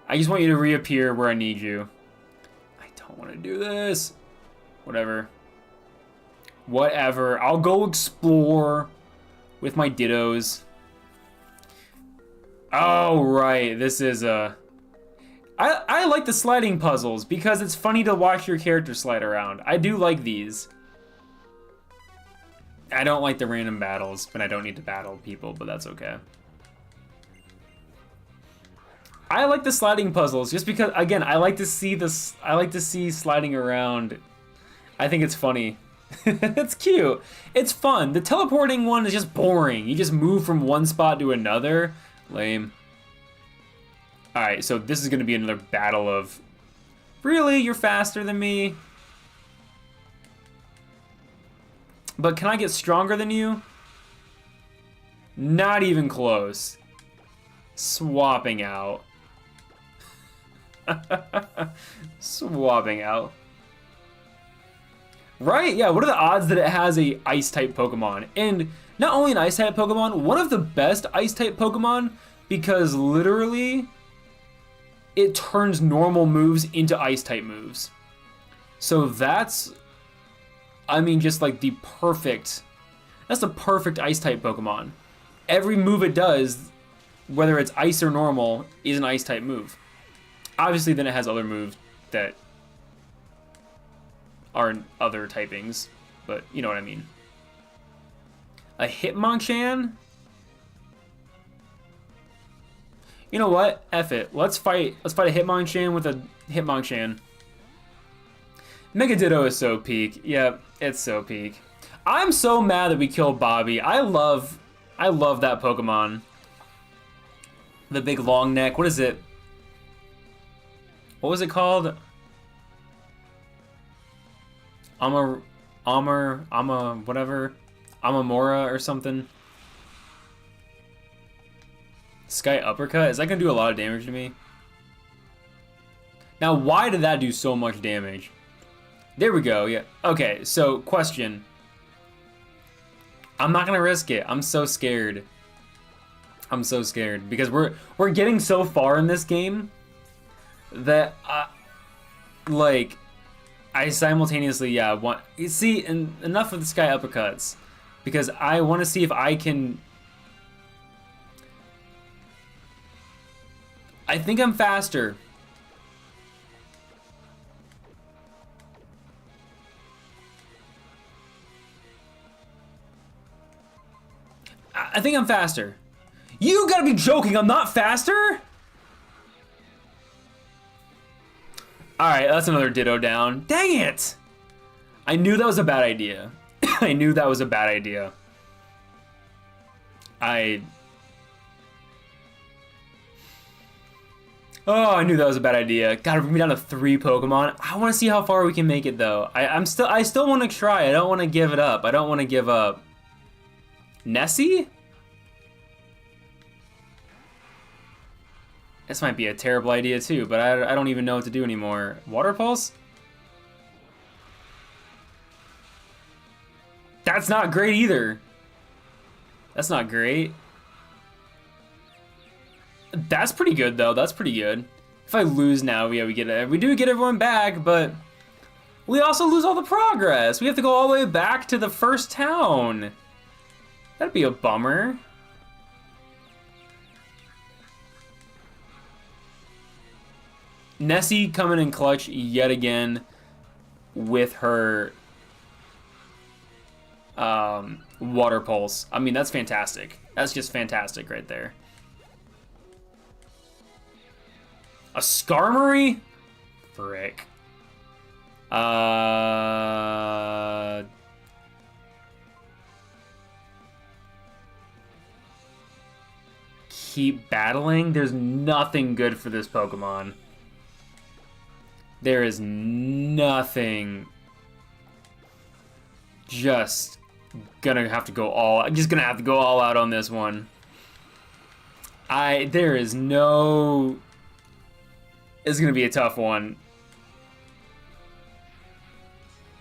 to reappear where I need you. I don't want to do this. Whatever. Whatever. I'll go explore with my Dittos. Oh, right. This is a... I like the sliding puzzles because it's funny to watch your character slide around. I do like these. I don't like the random battles, but I don't need to battle people, but that's okay. I like the sliding puzzles just because, again, I like to see this. I like to see sliding around. I think it's funny. It's cute. It's fun. The teleporting one is just boring. You just move from one spot to another. Lame. Alright, so this is going to be another battle of... Really? You're faster than me? But can I get stronger than you? Not even close. Swapping out. Swapping out. Right? Yeah, what are the odds that it has a Ice-type Pokemon? And not only an Ice-type Pokemon, one of the best Ice-type Pokemon, because literally it turns normal moves into Ice-type moves. So that's, I mean, just like the perfect, that's the perfect Ice-type Pokemon. Every move it does, whether it's Ice or normal, is an Ice-type move. Obviously, then it has other moves that are other typings, but you know what I mean. A Hitmonchan? You know what? F it. Let's fight a Hitmonchan with a Hitmonchan. Mega Ditto is so peak. Yeah, it's so peak. I'm so mad that we killed Bobby. I love that Pokemon. The big long neck. What is it? What was it called? Whatever. Amamora or something. Sky Uppercut? Is that gonna do a lot of damage to me? Now, why did that do so much damage? There we go, yeah. Okay, so, question. I'm not gonna risk it. I'm so scared. I'm so scared. Because we're getting so far in this game that, like, I simultaneously, yeah, want... You see, enough of the Sky Uppercuts. Because I want to see if I can... I think I'm faster. I think I'm faster. You gotta be joking, I'm not faster? Alright, that's another Ditto down. Dang it! I knew that was a bad idea. I knew that was a bad idea. Oh, I knew that was a bad idea. Gotta bring me down to 3 Pokemon. I want to see how far we can make it, though. I still want to try. I don't want to give it up. I don't want to give up. Nessie? This might be a terrible idea, too, but I don't even know what to do anymore. Water Pulse? That's not great, either. That's not great. That's pretty good, though. That's pretty good. If I lose now, yeah, we do get everyone back, but we also lose all the progress. We have to go all the way back to the first town. That'd be a bummer. Nessie coming in clutch yet again with her Water Pulse. I mean, that's fantastic. That's just fantastic right there. A Skarmory? Frick. Keep battling? There's nothing good for this Pokemon. There is nothing. Just gonna have to go all out on this one. There is no... It's gonna be a tough one.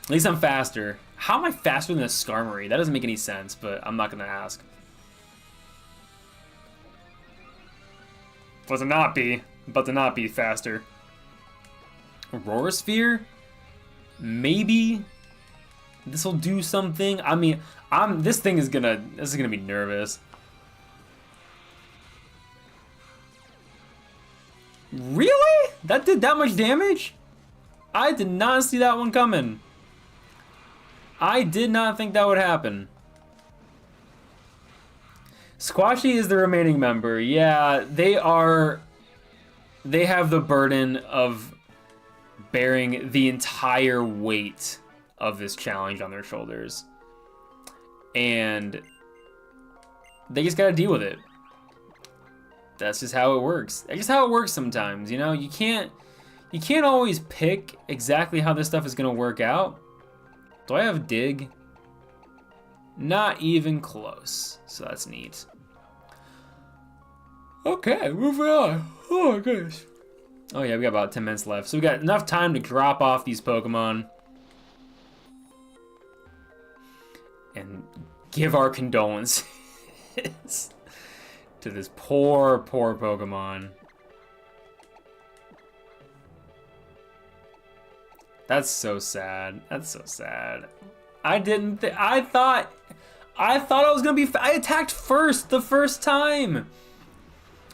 At least I'm faster. How am I faster than a Skarmory? That doesn't make any sense, but I'm not gonna ask. But to not be faster. Aurora Sphere? Maybe this will do something. I mean, this is gonna be nervous. Really? That did that much damage? I did not see that one coming. I did not think that would happen. Squashy is the remaining member. Yeah, they have the burden of bearing the entire weight of this challenge on their shoulders. And they just gotta deal with it. That's just how it works. That's just how it works sometimes, you know? You can't always pick exactly how this stuff is gonna work out. Do I have Dig? Not even close. So that's neat. Okay, moving on. Oh my goodness. Oh yeah, we got about 10 minutes left. So we got enough time to drop off these Pokemon. And give our condolences to this poor, poor Pokemon. That's so sad. That's so sad. I thought I was gonna be. I attacked first the first time.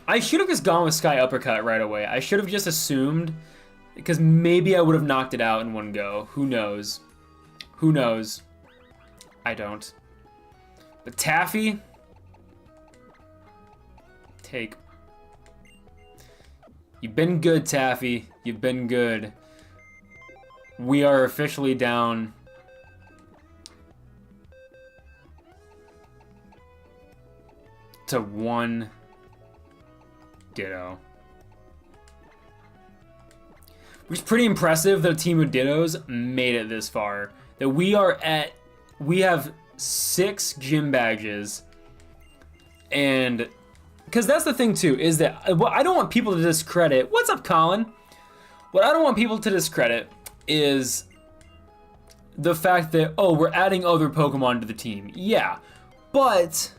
I should have just gone with Sky Uppercut right away. I should have just assumed, because maybe I would have knocked it out in one go. Who knows? Who knows? I don't. But Taffy, take. You've been good, Taffy. You've been good. We are officially down to 1 Ditto. Which is pretty impressive that a team of Dittos made it this far. That we have 6 gym badges. And, because that's the thing too, is that what I don't want people to discredit. What's up, Colin? What I don't want people to discredit is the fact that, oh, we're adding other Pokemon to the team. Yeah, but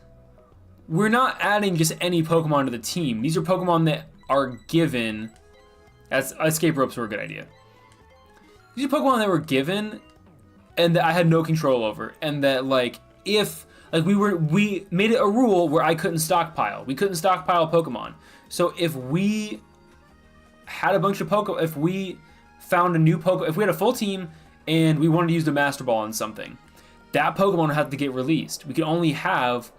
we're not adding just any Pokemon to the team. These are Pokemon that are given. Escape ropes were a good idea. These are Pokemon that were given and that I had no control over. And that, like, if, like, we made it a rule where I couldn't stockpile. We couldn't stockpile Pokemon. So if we had a bunch of Pokemon, if we found a new Pokemon, if we had a full team and we wanted to use the Master Ball on something, that Pokemon had to get released. We could only have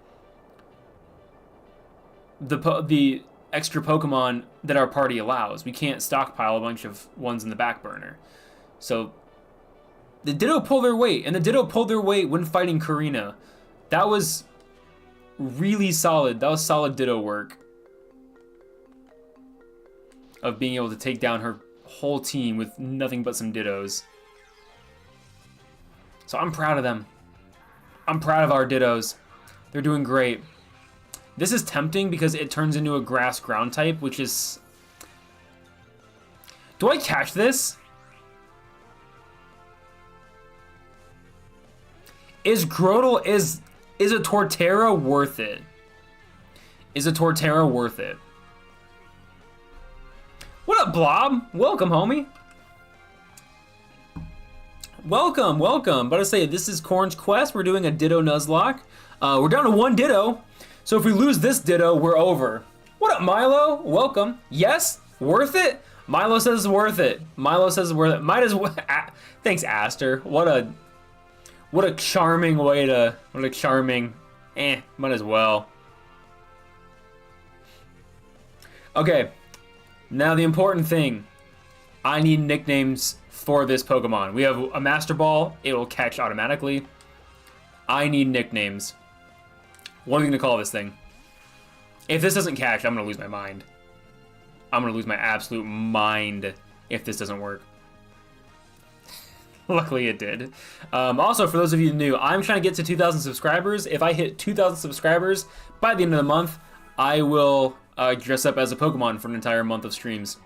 the extra Pokemon that our party allows. We can't stockpile a bunch of ones in the back burner. So the Ditto pulled their weight, and the Ditto pulled their weight when fighting Karina. That was really solid. That was solid Ditto work of being able to take down her whole team with nothing but some Dittos. So I'm proud of them. I'm proud of our Dittos. They're doing great. This is tempting because it turns into a grass ground type, which is... Do I catch this? Is Grotle, is a Torterra worth it? Is a Torterra worth it? What up, Blob? Welcome, homie. Welcome, welcome. But I say, this is Quoorn's Quest. We're doing a Ditto Nuzlocke. We're down to 1 Ditto. So if we lose this Ditto, we're over. What up, Milo? Welcome. Yes? Worth it? Milo says it's worth it. Milo says it's worth it. Might as well. Thanks, Aster. What a charming way to. What a charming. Might as well. Okay. Now the important thing. I need nicknames for this Pokemon. We have a Master Ball. It will catch automatically. I need nicknames. What are we going to call this thing? If this doesn't catch, I'm going to lose my mind. I'm going to lose my absolute mind if this doesn't work. Luckily it did. Also, for those of you new, I'm trying to get to 2,000 subscribers. If I hit 2,000 subscribers by the end of the month, I will dress up as a Pokemon for an entire month of streams.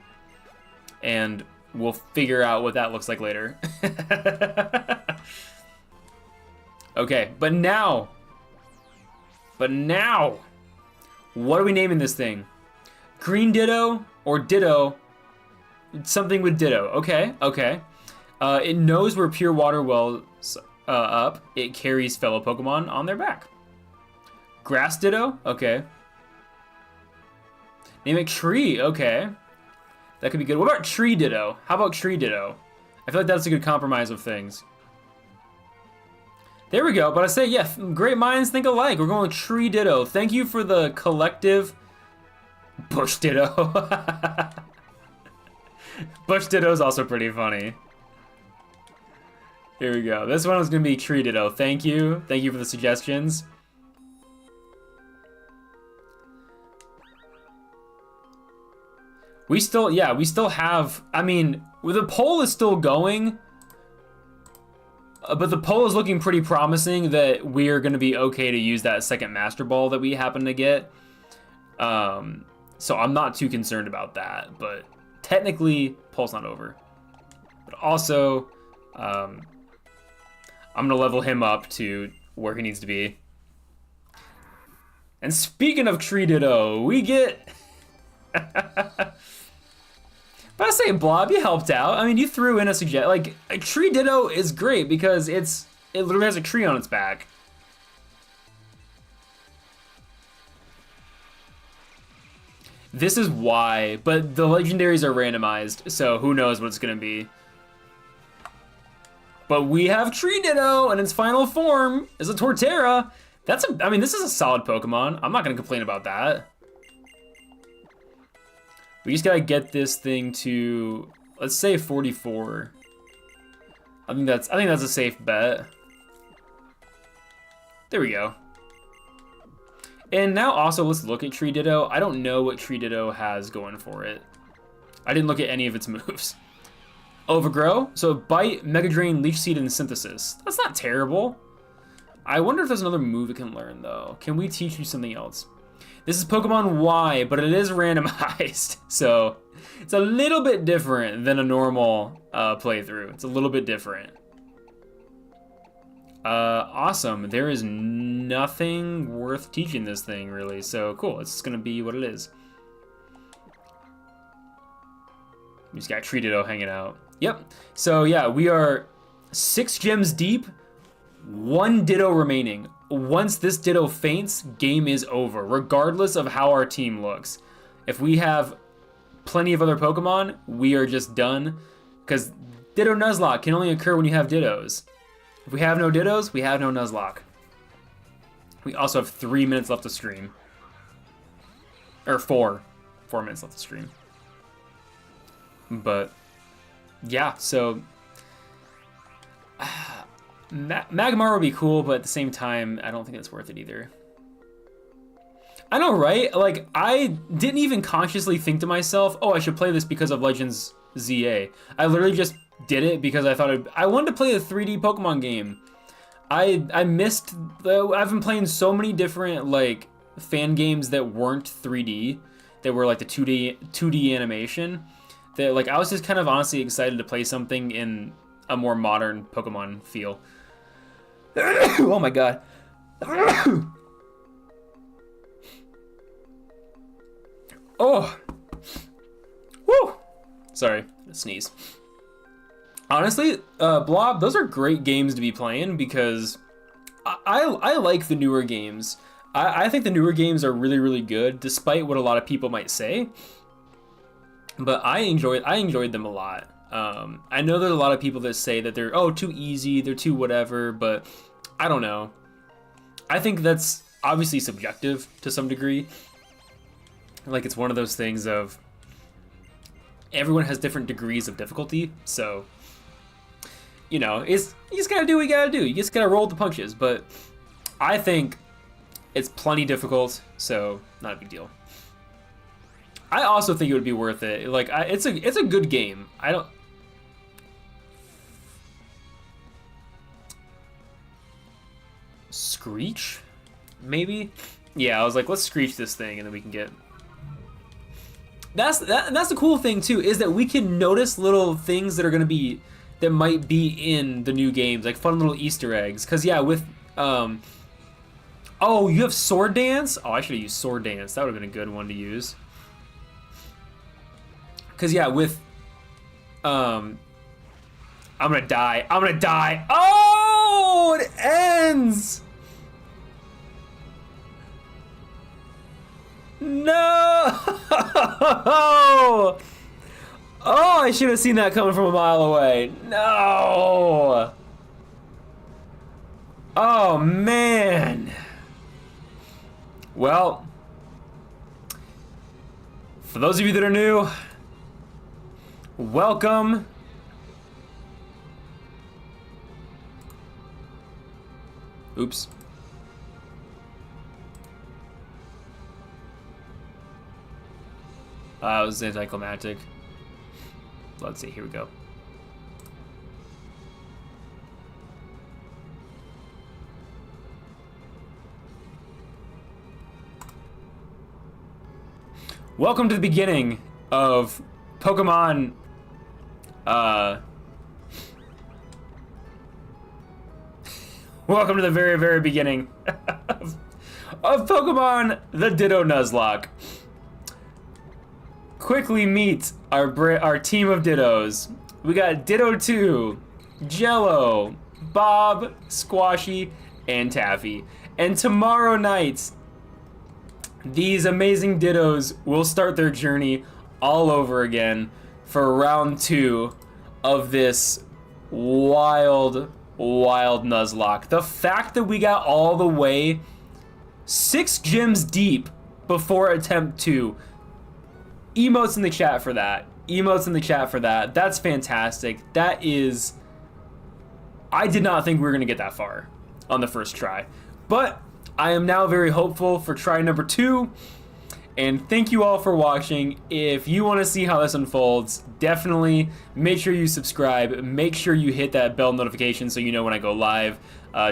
And we'll figure out what that looks like later. Okay, but now, what are we naming this thing? Green Ditto or Ditto? Something with Ditto. Okay, okay. It knows where pure water wells up. It carries fellow Pokemon on their back. Grass Ditto? Okay. Name it Tree. Okay. That could be good. What about Tree Ditto? How about Tree Ditto? I feel like that's a good compromise of things. There we go. But I say, yeah, great minds think alike. We're going with Tree Ditto. Thank you for the collective Bush Ditto. Bush Ditto is also pretty funny. Here we go. This one was going to be Tree Ditto. Thank you. Thank you for the suggestions. We still have, I mean, the poll is still going, but the poll is looking pretty promising that we are going to be okay to use that second Master Ball that we happen to get. So I'm not too concerned about that, but technically, poll's not over. But also, I'm going to level him up to where he needs to be. And speaking of Tree Ditto, we get... But I say, Blob, you helped out. I mean, you threw in a suggestion. Like, a Tree Ditto is great because it literally has a tree on its back. This is why, but the legendaries are randomized, so who knows what it's gonna be. But we have Tree Ditto, and its final form is a Torterra. I mean, this is a solid Pokemon. I'm not gonna complain about that. We just gotta get this thing to, let's say 44. I think that's a safe bet. There we go. And now also let's look at Tree Ditto. I don't know what Tree Ditto has going for it. I didn't look at any of its moves. Overgrow, so Bite, Mega Drain, Leech Seed, and Synthesis. That's not terrible. I wonder if there's another move it can learn though. Can we teach you something else? This is Pokemon Y, but it is randomized, so it's a little bit different than a normal playthrough. It's a little bit different. Awesome. There is nothing worth teaching this thing, really, so cool. It's just gonna be what it is. We just got Tree Ditto hanging out. Yep. So yeah, we are 6 gems deep, 1 Ditto remaining. Once this Ditto faints, game is over, regardless of how our team looks. If we have plenty of other Pokemon, we are just done, because Ditto Nuzlocke can only occur when you have Dittos. If we have no Dittos, we have no Nuzlocke. We also have 3 minutes left to stream. Or 4. 4 minutes left to stream. But, yeah, so... Magmar would be cool, but at the same time, I don't think it's worth it either. I know, right? Like, I didn't even consciously think to myself, oh, I should play this because of Legends ZA. I literally just did it because I thought I wanted to play a 3D Pokemon game. I missed I've been playing so many different like fan games that weren't 3D, that were like the 2D animation, that like I was just kind of honestly excited to play something in a more modern Pokemon feel. Oh my god. Oh. Woo. Sorry, sneeze. Honestly, Blob, those are great games to be playing because I like the newer games. I think the newer games are really, really good, despite what a lot of people might say. But I enjoyed them a lot. I know there's a lot of people that say that they're too easy, they're too whatever, but I don't know. I think that's obviously subjective to some degree. Like, it's one of those things of everyone has different degrees of difficulty, so you know, you just gotta do what you gotta do. You just gotta roll with the punches. But I think it's plenty difficult, so not a big deal. I also think it would be worth it. Like, it's a good game. I don't. Screech, maybe. Yeah, I was like, let's screech this thing, and then we can get. That's the cool thing too, is that we can notice little things that are gonna be. That might be in the new games, like fun little Easter eggs. Cause yeah, with oh, you have Sword Dance? Oh, I should have used Sword Dance. That would have been a good one to use. Cause yeah, with I'm gonna die. I'm gonna die. Oh, it ends. No. Oh, I should have seen that coming from a mile away. No. Oh, man. Well, for those of you that are new, welcome. Oops. It was anticlimactic. Let's see, here we go. Welcome to the beginning of Pokemon, welcome to the very, very beginning of Pokemon the Ditto Nuzlocke. Quickly meet our team of Dittos. We got Ditto 2, Jello, Bob, Squashy, and Taffy. And tomorrow night, these amazing Dittos will start their journey all over again for round 2 of this wild, wild Nuzlocke. The fact that we got all the way 6 gems deep before attempt 2. Emotes in the chat for that. Emotes in the chat for that. That's fantastic. That is... I did not think we were going to get that far on the first try. But I am now very hopeful for try number 2. And thank you all for watching. If you want to see how this unfolds, definitely make sure you subscribe. Make sure you hit that bell notification so you know when I go live.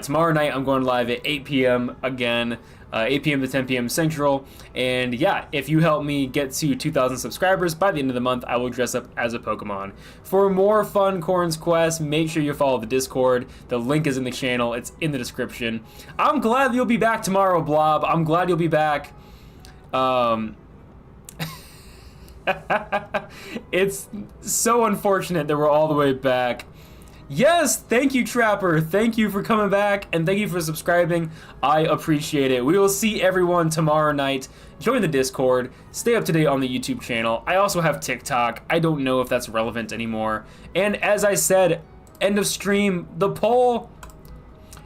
Tomorrow night I'm going live at 8 p.m. again. 8 p.m. to 10 p.m. Central. And yeah, if you help me get to 2,000 subscribers by the end of the month, I will dress up as a Pokemon. For more fun Quoorn's Quest, make sure you follow the Discord. The link is in the channel. It's in the description. I'm glad you'll be back tomorrow, Blob. I'm glad you'll be back. It's so unfortunate that we're all the way back. Yes, thank you, Trapper. Thank you for coming back, and thank you for subscribing. I appreciate it. We will see everyone tomorrow night. Join the Discord. Stay up to date on the YouTube channel. I also have TikTok. I don't know if that's relevant anymore. And as I said, end of stream, the poll,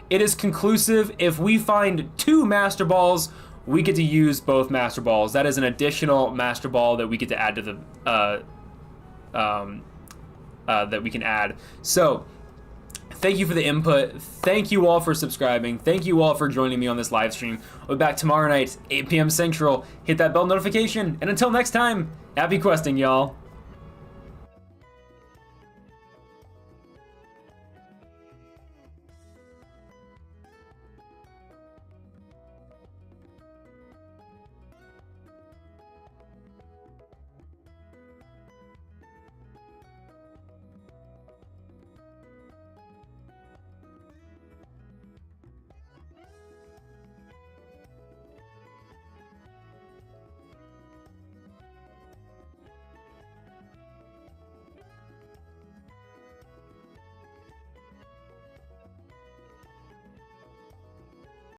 it is conclusive. If we find 2 Master Balls, we get to use both Master Balls. That is an additional Master Ball that we get to add to the, that we can add. So, thank you for the input. Thank you all for subscribing. Thank you all for joining me on this live stream. We'll be back tomorrow night, 8 p.m. Central. Hit that bell notification. And until next time, happy questing, y'all.